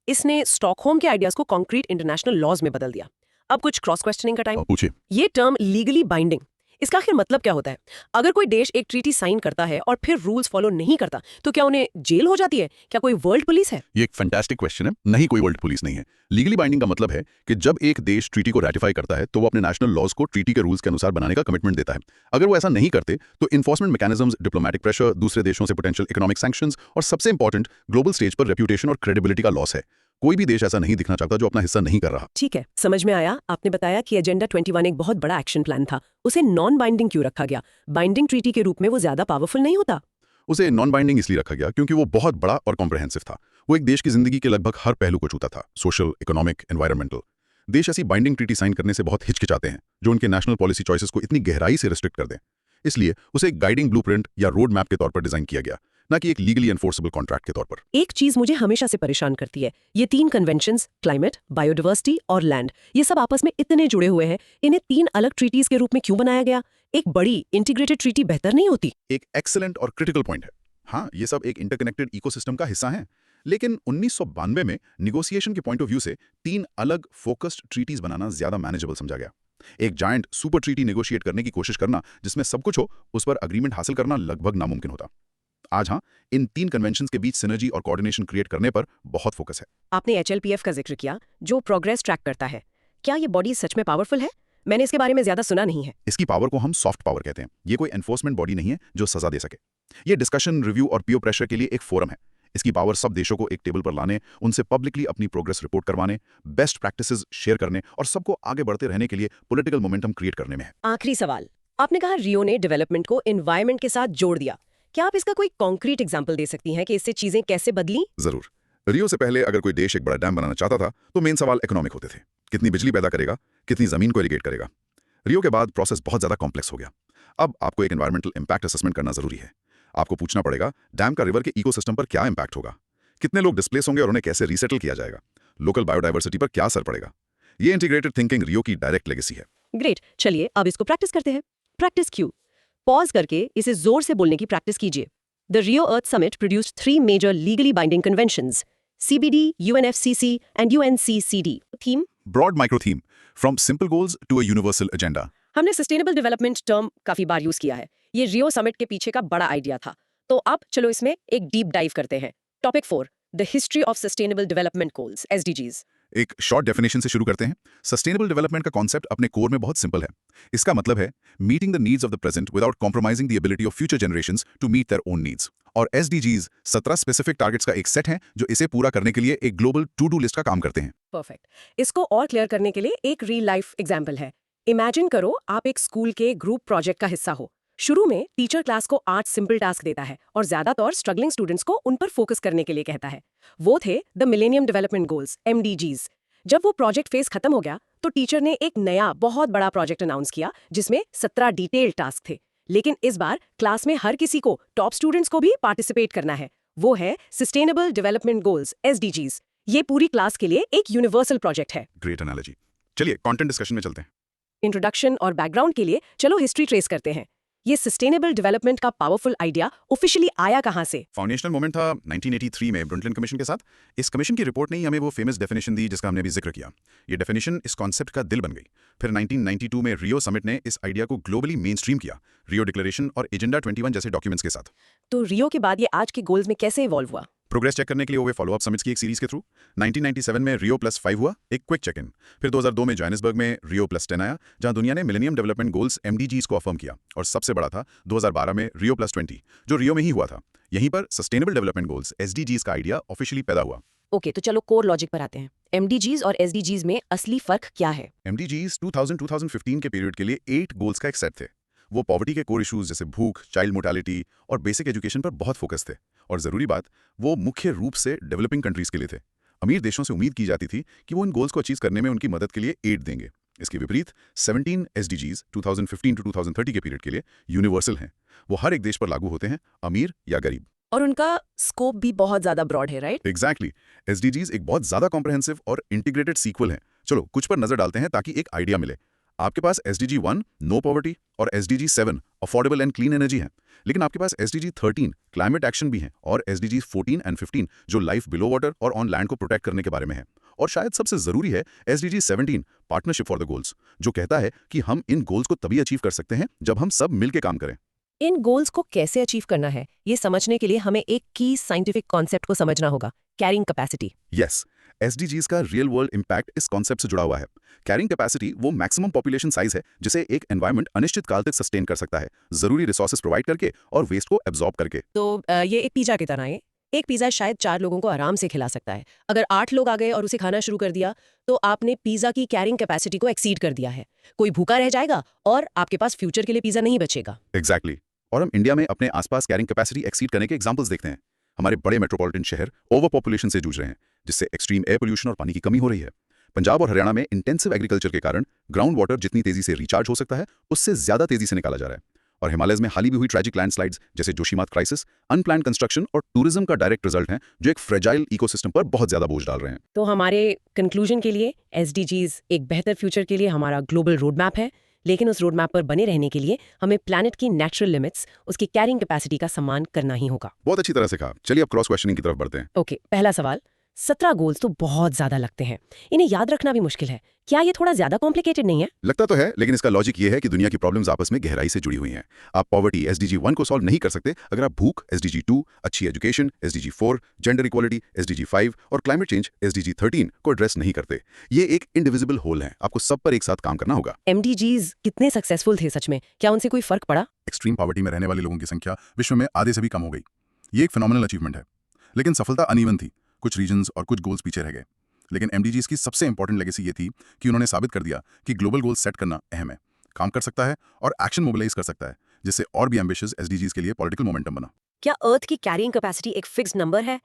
इसने स्टॉकहोम के आइडियाज को कॉन्क्रीट इंटरनेशनल लॉज में बदल दिया। अब कुछ क्रॉस क्वेश्चनिंग का टाइम। पूछिए। ये टर्म लीगली बाइंडिंग, इसका आखिर मतलब क्या होता है? अगर कोई देश एक ट्रीटी साइन करता है और फिर रूल्स फॉलो नहीं करता, तो क्या उन्हें जेल हो जाती है? क्या कोई वर्ल्ड पुलिस है? ये एक फैंटास्टिक क्वेश्चन है। नहीं, कोई वर्ल्ड पुलिस नहीं है। लीगली बाइंडिंग का मतलब है कि जब एक देश ट्रीटी को रैटिफाई करता है तो वो अपने नेशनल लॉज को ट्रीटी के रूल्स के अनुसार बनाने का कमिटमेंट देता है। अगर वो ऐसा नहीं करते तो इन्फोर्समेंट मैकेनिज्म्स, डिप्लोमेटिक प्रेशर, दूसरे देशों से पोटेंशियल इकोनॉमिक सैंक्शंस और सबसे इंपॉर्टेंट ग्लोबल स्टेज पर रेप्यूटेशन और क्रेडिबिलिटी का लॉस है। कोई भी देश ऐसा नहीं दिखना चाहता जो अपना हिस्सा नहीं कर रहा। ठीक है, समझ में आया। आपने बताया कि एजेंडा 21 एक बहुत बड़ा एक्शन प्लान था। उसे नॉन बाइंडिंग क्यों रखा गया? बाइंडिंग ट्रीटी के रूप में वो ज्यादा पावरफुल नहीं होता? उसे नॉन बाइंडिंग इसलिए रखा गया क्योंकि वो बहुत बड़ा और कॉम्प्रिहेंसिव था। वो एक देश की जिंदगी के लगभग हर पहलू को छूता था, सोशल, इकोनॉमिक, एनवायरमेंटल। देश ऐसी बाइंडिंग ट्रीटी साइन करने से बहुत हिचकिचाते हैं जो उनके नेशनल पॉलिसी चॉइसेस को इतनी गहराई से रिस्ट्रिक्ट कर दें। इसलिए उसे एक गाइडिंग ब्लूप्रिंट या रोड मैप के तौर पर डिजाइन किया गया, न कि एक लीगली एनफोर्सेबल कॉन्ट्रैक्ट के तौर पर। एक चीज मुझे हमेशा से परेशान करती है, ये 3 कन्वेंशंस, क्लाइमेट, बायोडाइवर्सिटी और लैंड, ये सब आपस में इतने जुड़े हुए हैं। इन्हें 3 अलग ट्रीटीज के रूप में क्यों बनाया गया? एक बड़ी इंटीग्रेटेड ट्रीटी बेहतर नहीं होती? एक एक्सीलेंट और क्रिटिकल पॉइंट है। हाँ, ये सब एक इंटरकनेक्टेड इकोसिस्टम का हिस्सा है, लेकिन 1992 में निगोसिएशन के पॉइंट ऑफ व्यू से 3 अलग फोकस्ड ट्रीटीज बनाना ज्यादा मैनेजेबल समझा गया। एक जायंट सुपर ट्रीटी नेगोशिएट करने की कोशिश करना जिसमें सब कुछ हो, उस पर अग्रीमेंट हासिल करना लगभग नामुमकिन होता। आज हाँ, इन 3 कन्वेंशंस के बीच सिनर्जी और कोऑर्डिनेशन क्रिएट करने पर बहुत फोकस है। आपने HLPF का जिक्र किया, जो प्रोग्रेस ट्रैक करता है। क्या ये बॉडी सच में पावरफुल है? मैंने इसके बारे में ज्यादा सुना नहीं है। इसकी पावर को हम सॉफ्ट पावर कहते हैं। ये कोई एनफोर्समेंट बॉडी नहीं है जो सजा दे सके। ये डिस्कशन, रिव्यू और पीओ प्रेशर के लिए एक फोरम है। इसकी पावर सब देशों को एक टेबल पर लाने, उनसे पब्लिकली अपनी प्रोग्रेस रिपोर्ट करवाने, बेस्ट प्रैक्टिसेस शेयर करने और सबको आगे बढ़ते रहने के लिए पॉलिटिकल मोमेंटम क्रिएट करने में है। आखिरी सवाल, आपने कहा रियो ने डेवलपमेंट को एनवायरनमेंट के साथ जोड़ दिया। क्या आप इसका कोई कॉन्क्रीट एग्जाम्पल दे सकती हैं कि इससे चीजें कैसे बदली? जरूर। रियो से पहले अगर कोई देश एक बड़ा डैम बनाना चाहता था तो मेन सवाल इकोनॉमिक होते थे। कितनी बिजली पैदा करेगा, कितनी जमीन को इरिगेट करेगा। रियो के बाद प्रोसेस बहुत ज्यादा कॉम्प्लेक्स हो गया। अब आपको एक एनवायरमेंटल इंपैक्ट असेसमेंट करना जरूरी है। आपको पूछना पड़ेगा डैम का रिवर के इकोसिस्टम पर क्या इंपैक्ट होगा, कितने लोग डिस्प्लेस होंगे और उन्हें कैसे रीसेटल किया जाएगा, लोकल बायोडाइवर्सिटी पर क्या असर पड़ेगा। ये इंटीग्रेटेड थिंकिंग रियो की डायरेक्ट लेगेसी है। ग्रेट, चलिए अब इसको प्रैक्टिस करते हैं। प्रैक्टिस क्यू, पॉज करके इसे जोर से बोलने की प्रैक्टिस कीजिए। The Rio Earth Summit produced 3 major legally binding conventions: CBD, UNFCCC, and UNCCD. Theme? Broad micro theme, from simple goals to a universal agenda. हमने सस्टेनेबल डेवलपमेंट टर्म काफी बार यूज किया है। ये रियो समिट के पीछे का बड़ा आइडिया था। तो अब चलो इसमें एक डीप डाइव करते हैं। Topic 4, the history of sustainable development goals, SDGs। एक शॉर्ट डेफिनेशन से शुरू करते हैं। सस्टेनेबल डेवलपमेंट का कॉन्सेप्ट अपने कोर में बहुत सिंपल है। इसका मतलब है meeting the needs of the present without compromising the ability of future generations to meet their own needs. और एसडीजीज 17 स्पेसिफिक टारगेट्स का एक सेट है जो इसे पूरा करने के लिए एक ग्लोबल टू डू लिस्ट का काम करते हैं। परफेक्ट। इसको और क्लियर करने के लिए एक रियल लाइफ एग्जांपल है। इमेजिन करो आप एक स्कूल के ग्रुप प्रोजेक्ट का हिस्सा हो। शुरू में टीचर क्लास को 8 सिंपल टास्क देता है और ज्यादातर स्ट्रगलिंग स्टूडेंट्स को उन पर फोकस करने के लिए कहता है। वो थे the millennium development goals MDGs। जब वो प्रोजेक्ट फेज खत्म हो गया तो टीचर ने एक नया बहुत बड़ा प्रोजेक्ट अनाउंस किया जिसमें 17 डिटेल्ड टास्क थे। लेकिन इस बार क्लास में हर किसी को, टॉप स्टूडेंट्स को भी पार्टिसिपेट करना है। वो है सस्टेनेबल डेवलपमेंट गोल्स SDGs। ये पूरी क्लास के लिए एक यूनिवर्सल प्रोजेक्ट है। Great analogy. चलिए कंटेंट डिस्कशन में चलते हैं। इंट्रोडक्शन और बैकग्राउंड के लिए चलो हिस्ट्री ट्रेस करते हैं। ये सस्टेनेबल डेवलपमेंट का पावरफुल आइडिया ऑफिशियली आया कहाँ से? फाउंडेशनल मोमेंट था 1983 में ब्रुंटलिन कमीशन के साथ। इस कमीशन की रिपोर्ट ने ही हमें वो फेमस डेफिनेशन दी जिसका हमने अभी जिक्र किया। ये डेफिनेशन इस कॉन्सेप्ट का दिल बन गई। फिर 1992 में रियो समिट ने इस आइडिया को ग्लोबली मेन स्ट्रीम किया, रियो डिक्लेरेशन और एजेंडा 21 जैसे डॉक्यूमेंट्स के साथ। तो रियो के बाद ये आज के गोल्स में कैसे इवॉल्व हुआ? प्रोग्रेस चेक करने के लिए हुए फॉलोअप समिट्स की एक सीरीज के थ्रू 1997 में रियो +5 हुआ, एक क्विक चेक इन। फिर 2002 में जोहानिसबर्ग में रियो +10 आया, जहां दुनिया ने मिलेनियम डेवलपमेंट गोल्स MDGs को अफर्म किया। और सबसे बड़ा था 2012 में रियो +20, जो रियो में ही हुआ था। यहीं पर सस्टेनेबल डेवलपमेंट गोल्स SDGs का आइडिया ऑफिशियली पैदा हुआ। ओके, तो चलो कोर लॉजिक पर आते हैं। MDGs और SDGs में असली फर्क क्या है? MDGs 2000-2015 के पीरियड के लिए 8 गोल्स का एक सेट थे। वो पॉवर्टी के कोर इश्यूज जैसे भूख, चाइल्ड मोर्टालिटी और बेसिक एजुकेशन पर बहुत फोकस थे। और जरूरी बात, वो मुख्य रूप से डेवलपिंग कंट्रीज के लिए थे। अमीर देशों से उम्मीद की जाती थी कि वो इन गोल्स को अचीव करने में उनकी मदद के लिए एड देंगे। इसके विपरीत 17 SDGs 2015-2030 के पीरियड के लिए यूनिवर्सल हैं। वो हर एक देश पर लागू होते हैं, अमीर या गरीब। और उनका स्कोप भी बहुत ज्यादा ब्रॉड है, राइट? एग्जैक्टली। SDGs एक बहुत ज्यादा कॉम्प्रहेंसिव और इंटीग्रेटेड सीक्वल है। चलो कुछ पर नजर डालते हैं ताकि एक आइडिया मिले। आपके पास SDG 1 नो पॉवर्टी और SDG 7 affordable and clean energy है। लेकिन आपके पास SDG 13 क्लाइमेट एक्शन भी है और SDG 14 एंड 15 जो लाइफ बिलो वाटर और ऑन लैंड को प्रोटेक्ट करने के बारे में है। और शायद सबसे जरूरी है SDG 17 partnership for the goals, जो कहता है कि हम इन गोल्स को तभी अचीव कर सकते हैं जब हम सब मिलकर काम करें। इन गोल्स को कैसे अचीव करना है, ये समझने के लिए हमें एक की साइंटिफिक कॉन्सेप्ट को समझना होगा, कैरिंग कैपेसिटी। यस, SDGs का रियल वर्ल्ड इम्पैक्ट इस कॉन्सेप्ट से जुड़ा हुआ है। कैरिंग कैपेसिटी वो मैक्सिमम पॉपुलेशन साइज है जिसे एक एनवायरनमेंट अनिश्चित काल तक सस्टेन कर सकता है, जरूरी रिसोर्सेज प्रोवाइड करके और वेस्ट को एब्जॉर्ब करके। तो ये एक पिज्जा की तरह है। एक पिज्जा शायद 4 लोगों को आराम से खिला सकता है। अगर 8 लोग आ गए और उसे खाना शुरू कर दिया तो आपने पिज्जा की कैरिंग कैपेसिटी को एक्सीड कर दिया है। कोई भूखा रह जाएगा और आपके पास फ्यूचर के लिए पिज्जा नहीं बचेगा। एग्जैक्टली। और हम इंडिया में अपने आसपास कैरिंग कैपेसिटी एक्सीड करने के एग्जांपल्स देखते हैं। हमारे बड़े मेट्रोपॉलिटन शहर ओवर पॉपुलेशन से जूझ रहे हैं, जिससे एक्सट्रीम एयर पोल्यूशन और पानी की कमी हो रही है। पंजाब और हरियाणा में इंटेंसिव एग्रीकल्चर के कारण ग्राउंड वाटर जितनी तेजी से रिचार्ज हो सकता है, उससे ज्यादा तेजी से निकाला जा रहा है। और हिमालयज में हाल ही में हुई ट्रैजिक लैंडस्लाइड्स जैसे जोशीमठ क्राइसिस, अनप्लान्ड कंस्ट्रक्शन और टूरिज्म का डायरेक्ट रिजल्ट हैं, जो एक फ्रेजाइल इकोसिस्टम पर बहुत ज्यादा बोझ डाल रहे हैं। तो हमारे कंक्लूजन के लिए SDGs एक बेहतर फ्यूचर के लिए हमारा ग्लोबल रोड मैप है, लेकिन उस रोड मैप पर बने रहने के लिए हमें प्लैनेट की नेचुरल लिमिट्स, उसकी कैरिंग कैपेसिटी का सम्मान करना ही होगा। बहुत अच्छी तरह से कहा। चलिए अब क्रॉस क्वेश्चनिंग की तरफ बढ़ते हैं। ओके, पहला सवाल। 17 गोल्स तो बहुत ज्यादा लगते हैं, इन्हें याद रखना भी मुश्किल है। क्या ये थोड़ा ज्यादा कॉम्प्लिकेटेड नहीं है? लगता तो है, लेकिन इसका लॉजिक ये है कि दुनिया की प्रॉब्लम्स आपस में गहराई से जुड़ी हुई हैं। आप पॉवर्टी SDG 1 को सॉल्व नहीं कर सकते अगर आप भूख SDG 2, अच्छी education SDG 4, gender equality SDG 5 और क्लाइमेट चेंज SDG 13 को एड्रेस नहीं करते। ये एक इंडिविजिबल होल है, आपको सब पर एक साथ काम करना होगा। MDGs कितने सक्सेसफुल थे सच में? क्या उनसे कोई फर्क पड़ा? एक्सट्रीम पॉवर्टी में रहने वाले लोगों की संख्या विश्व में आधे से भी कम हो गई। ये एक फिनोमिनल अचीवमेंट है, लेकिन सफलता अनइवन थी। कुछ रीजन्स और कुछ गोल्स पीछे रह गए। लेकिन MDGs की सबसे इंपॉर्टेंट लेगेसी ये थी कि उन्होंने साबित कर दिया कि ग्लोबल गोल्स सेट करना अहम है, काम कर सकता है और एक्शन मोबिलाइज कर सकता है, जिससे और भी एम्बिशियस SDGs के लिए पॉलिटिकल मोमेंटम बना। क्या अर्थ की कैरिंग कैपेसिटी एक फिक्स्ड नंबर है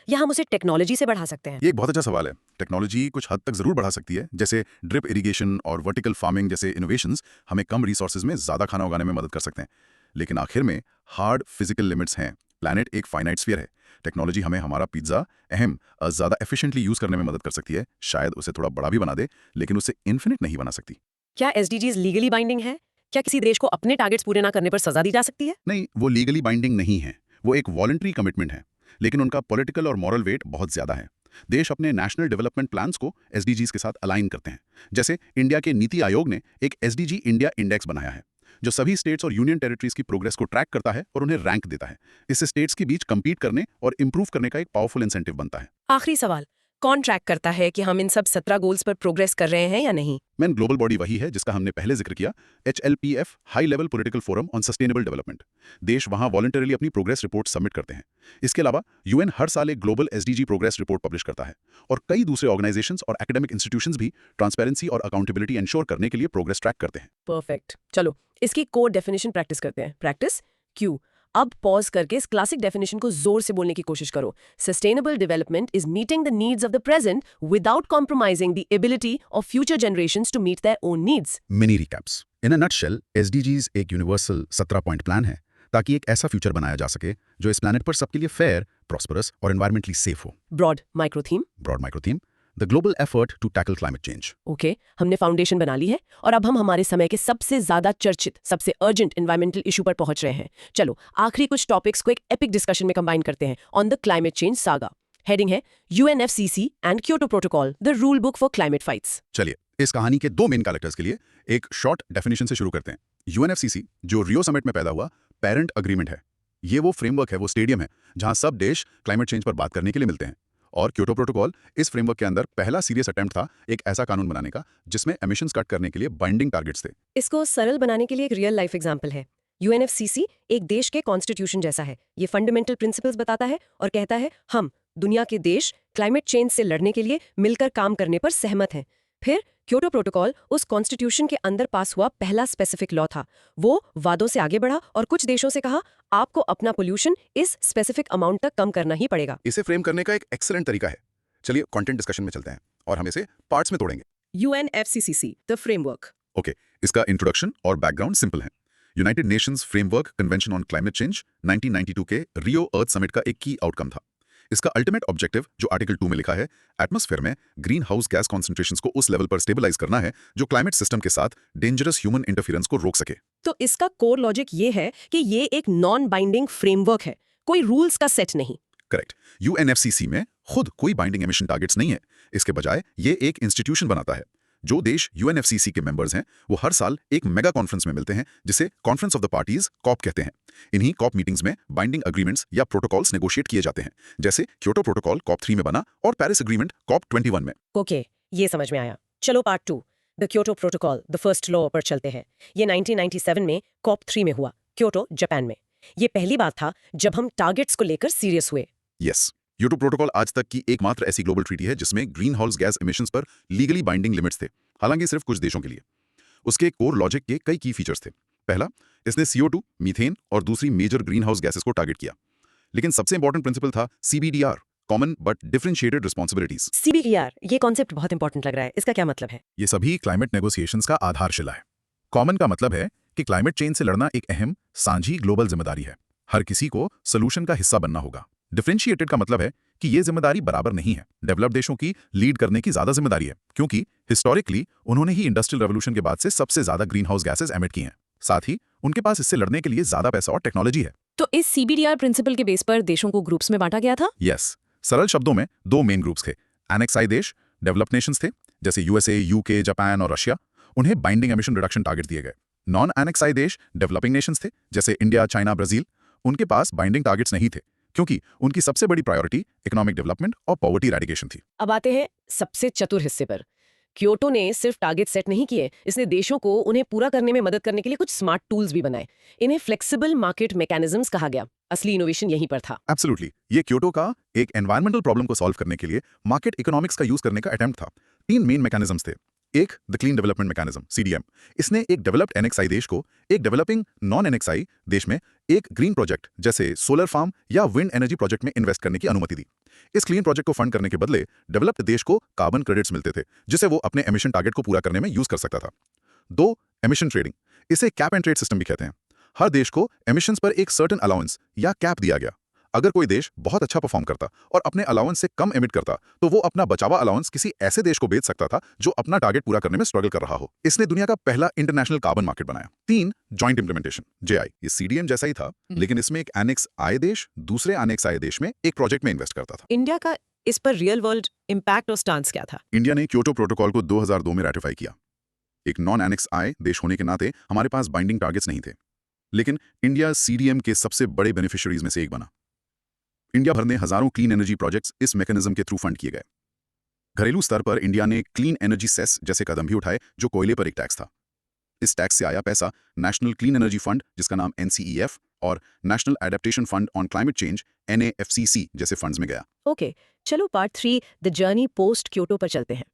या हम उसे टेक्नोलॉजी से बढ़ा सकते हैं? ये एक बहुत अच्छा सवाल है। टेक्नोलॉजी कुछ हद तक जरूर बढ़ा सकती है, जैसे ड्रिप इरिगेशन और वर्टिकल फार्मिंग जैसे इनोवेशंस हमें कम रिसोर्सेज में ज्यादा खाना उगाने में मदद कर सकते हैं। लेकिन आखिर में हार्ड फिजिकल लिमिट्स हैं। प्लैनेट एक फाइनाइट स्फीयर है। टेक्नोलॉजी हमें हमारा पिज्जा ज्यादा एफिशिएंटली यूज करने में मदद कर सकती है, शायद उसे थोड़ा बड़ा भी बना दे, लेकिन उसे इन्फिनिट नहीं बना सकती। क्या SDGs लीगली बाइंडिंग है? क्या किसी देश को अपने टारगेट्स पूरे ना करने पर सजा दी जा सकती है? नहीं, वो लीगली बाइंडिंग नहीं है, वो एक वॉलंटरी कमिटमेंट है, लेकिन उनका पॉलिटिकल और मॉरल वेट बहुत ज्यादा है। देश अपने नेशनल डेवलपमेंट प्लान्स को SDGs के साथ अलाइन करते हैं। जैसे इंडिया के नीति आयोग ने एक SDG इंडिया इंडेक्स बनाया है, जो सभी स्टेट्स और यूनियन टेरिटरीज की प्रोग्रेस को ट्रैक करता है और उन्हें रैंक देता है। इससे स्टेट्स के बीच कंपीट करने और इंप्रूव करने का एक पावरफुल इंसेंटिव बनता है। आखिरी सवाल, कौन ट्रैक करता है कि हम इन सब 17 गोल्स पर प्रोग्रेस कर रहे हैं या नहीं? मैन ग्लोबल बॉडी वही है जिसका हमने पहले जिक्र किया, HLPF, high level political forum on sustainable development. देश वहां वॉलंटरीली अपनी प्रोग्रेस रिपोर्ट सबमिट करते हैं। इसके अलावा यूएन हर साल एक global SDG progress report publish करता है, और कई दूसरे ऑर्गेनाइजेशंस और एकेडमिक इंस्टीट्यूशंस भी ट्रांसपेरेंसी और अकाउंटेबिलिटी इंश्योर करने के लिए प्रोग्रेस ट्रैक करते हैं। परफेक्ट। चलो इसकी कोड डेफिनेशन प्रैक्टिस करते हैं। Practice Q. अब पॉज करके इस क्लासिक डेफिनेशन को जोर से बोलने की कोशिश करो। Sustainable development is meeting the needs of the present without compromising the ability of future generations to meet their own needs. Mini recaps. In a nutshell, SDGs एक यूनिवर्सल 17 पॉइंट प्लान है ताकि एक ऐसा फ्यूचर बनाया जा सके जो इस प्लैनेट पर सबके लिए फेयर, प्रॉस्परस और एनवायरमेंटली सेफ हो। Broad micro theme. Broad micro theme, the global effort to tackle climate change. Okay, हमने फाउंडेशन बना ली है और अब हम हमारे समय के सबसे ज्यादा चर्चित, सबसे अर्जेंट एनवायरमेंटल इशू पर पहुंच रहे हैं। चलो आखिरी कुछ टॉपिक्स को एक एपिक डिस्कशन में कंबाइन करते हैं on the climate change saga. Heading है UNFCCC and Kyoto protocol, the rule book for climate fights. चलिए इस कहानी के दो मेन कैरेक्टर्स के लिए एक शॉर्ट डेफिनेशन से शुरू करते हैं। UNFCCC, जो रियो समिट में पैदा हुआ पेरेंट अग्रीमेंट है। ये वो फ्रेमवर्क है, वो स्टेडियम है जहां सब देश क्लाइमेट चेंज पर बात करने के लिए मिलते हैं। और क्योटो प्रोटोकॉल इस फ्रेमवर्क के अंदर पहला सीरियस अटेम्प्ट था एक ऐसा कानून बनाने का जिसमें एमिशंस कट करने के लिए बाइंडिंग टारगेट्स थे। इसको सरल बनाने के लिए एक रियल लाइफ एग्जांपल है। UNFCCC एक देश के कॉन्स्टिट्यूशन जैसा है। ये फंडामेंटल प्रिंसिपल्स बताता है और कहता है हम दुनिया के देश क्लाइमेट चेंज से लड़ने के लिए मिलकर काम करने पर सहमत हैं। फिर क्योटो प्रोटोकॉल उस कॉन्स्टिट्यूशन के अंदर पास हुआ पहला स्पेसिफिक लॉ था। वो वादों से आगे बढ़ा और कुछ देशों से कहा आपको अपना पोल्यूशन इस स्पेसिफिक अमाउंट तक कम करना ही पड़ेगा। इसे फ्रेम करने का एक एक्सीलेंट तरीका है। चलिए कंटेंट डिस्कशन में चलते हैं और हम इसे पार्ट्स में तोड़ेंगे। UNFCCC the framework. ओके, इसका इंट्रोडक्शन और बैकग्राउंड सिंपल है। United Nations framework convention on climate change 1992 के रियो अर्थ समिट का एक की आउटकम था। इसका अल्टीमेट ऑब्जेक्टिव, जो आर्टिकल 2 में लिखा है, एटमॉस्फेयर में ग्रीन हाउस गैस कॉन्सेंट्रेशंस को उस लेवल पर स्टेबलाइज करना है जो क्लाइमेट सिस्टम के साथ डेंजरस ह्यूमन इंटरफेरेंस को रोक सके। तो इसका कोर लॉजिक ये है कि ये एक नॉन बाइंडिंग फ्रेमवर्क है, कोई रूल्स का सेट नहीं। करेक्ट। UNFCCC में खुद कोई बाइंडिंग एमिशन टारगेट्स नहीं है। इसके बजाय ये एक इंस्टीट्यूशन बनाता है। जो देश UNFCCC के मेंबर्स हैं वो हर साल एक मेगा कॉन्फ्रेंस में मिलते हैं जिसे conference of the parties COP कहते हैं। इन्हीं कॉप मीटिंग्स में बाइंडिंग अग्रीमेंट्स या प्रोटोकॉल्स नेगोशिएट किए जाते हैं, जैसे क्योटो प्रोटोकॉल COP3 में बना और पेरिस अग्रीमेंट COP21 में। ओके, ये समझ में आया। चलो part 2, the Kyoto protocol, the first law पर चलते हैं। ये 1997 में COP3 में हुआ, क्योटो, जापान में। ये पहली बात था जब हम टारगेट्स को लेकर सीरियस हुए। यस, क्योटो प्रोटोकॉल आज तक की एकमात्र ऐसी ग्लोबल ट्रीटी है जिसमें ग्रीन हाउस गैस एमिशंस पर लीगली बाइंडिंग लिमिट्स थे, हालांकि सिर्फ कुछ देशों के लिए। उसके कोर लॉजिक के कई की फीचर्स थे। पहला, इसने CO2, मीथेन और दूसरी मेजर ग्रीन हाउस गैसेस को टारगेट किया। लेकिन सबसे इंपॉर्टेंट प्रिंसिपल था CBDR, common but differentiated responsibilities. CBDR, ये कॉन्सेप्ट बहुत इंपॉर्टेंट लग रहा है। इसका क्या मतलब है? ये सभी क्लाइमेट नेगोशिएशंस का आधारशिला है। कॉमन का मतलब है कि क्लाइमेट चेंज से लड़ना एक अहम साझी ग्लोबल जिम्मेदारी है। हर किसी को सोल्यूशन का हिस्सा बनना होगा। डिफरेंशिएटेड का मतलब है कि ये जिम्मेदारी बराबर नहीं है। डेवलप्ड देशों की लीड करने की ज्यादा जिम्मेदारी है, क्योंकि हिस्टोरिकली उन्होंने ही इंडस्ट्रियल रेवोल्यूशन के बाद से सबसे ज्यादा ग्रीन हाउस गैसेस एमिट की हैं। साथ ही उनके पास इससे लड़ने के लिए ज्यादा पैसा और टेक्नोलॉजी है। तो इस CBDR प्रिंसिपल के बेस पर देशों को ग्रुप्स में बांटा गया था? यस, सरल शब्दों में दो मेन ग्रुप्स थे। एनेक्स आई देश, डेवलप्ड नेशंस थे, जैसे USA, UK, जापान और रशिया। उन्हें बाइंडिंग एमिशन रिडक्शन टारगेट दिए गए। नॉन एनेक्स आई देश डेवलपिंग नेशंस थे, जैसे इंडिया, चाइना, ब्राजील। उनके पास बाइंडिंग टारगेट्स नहीं थे, क्योंकि उनकी सबसे बड़ी प्रायोरिटी इकोनॉमिक डेवलपमेंट और पॉवर्टी इरेडिकेशन थी। अब आते हैं सबसे चतुर हिस्से पर। क्योटो ने सिर्फ टारगेट सेट नहीं किए, इसने देशों को उन्हें पूरा करने में मदद करने के लिए कुछ स्मार्ट टूल्स भी बनाए। इन्हें फ्लेक्सिबल मार्केट मैकेनिज्म्स कहा गया। असली इनोवेशन यहीं पर था। एब्सोल्युटली, ये क्योटो का एक एनवायरमेंटल प्रॉब्लम को सॉल्व करने के लिए मार्केट इकोनॉमिक्स का यूज करने का अटेम्प्ट था। 3 मेन मैकेनिज्म्स थे। एक, the clean development mechanism, CDM। इसने एक डेवलप्ड NXI देश को एक डेवलपिंग नॉन NXI देश में एक ग्रीन प्रोजेक्ट जैसे सोलर फार्म या विंड एनर्जी प्रोजेक्ट में इन्वेस्ट करने की अनुमति दी। इस क्लीन प्रोजेक्ट को फंड करने के बदले डेवलप्ड देश को कार्बन क्रेडिट्स मिलते थे, जिसे वो अपने एमिशन टारगेट को पूरा करने में यूज कर सकता था। 2, एमिशन ट्रेडिंग। इसे कैप एंड ट्रेड सिस्टम भी कहते हैं। हर देश को एमिशंस पर एक सर्टेन अलाउंस या कैप दिया गया। अगर कोई देश बहुत अच्छा परफॉर्म करता और अपने अलाउंस से कम एमिट करता, तो वो अपना बचावा अलाउंस किसी ऐसे देश को बेच सकता था जो अपना टारगेट पूरा करने में स्ट्रगल कर रहा हो। इसने दुनिया का पहला इंटरनेशनल कार्बन मार्केट बनाया। 3, जॉइंट इंप्लीमेंटेशन, JI। ये CDM जैसा ही था, लेकिन इसमें एक एनेक्स आए देश दूसरे एनेक्स आए देश में एक प्रोजेक्ट में इन्वेस्ट करता था। इंडिया का इस पर रियल वर्ल्ड इम्पैक्ट और स्टांस क्या था? इंडिया ने क्योटो प्रोटोकॉल को 2002 में रेटिफाई किया। एक नॉन एनेक्स आए देश होने के नाते हमारे पास बाइंडिंग टारगेट्स नहीं थे, लेकिन इंडिया CDM के सबसे बड़े बेनिफिशियरीज में से एक बना। इंडिया भर में हजारों क्लीन एनर्जी प्रोजेक्ट्स इस मैकेनिज्म के थ्रू फंड किए गए। घरेलू स्तर पर इंडिया ने क्लीन एनर्जी सेस जैसे कदम भी उठाए, जो कोयले पर एक टैक्स था। इस टैक्स से आया पैसा नेशनल क्लीन एनर्जी फंड, जिसका नाम NCEF, और national adaptation fund on climate change NAFCC जैसे फंड्स में गया। ओके, चलो part 3 the journey post Kyoto पर चलते हैं।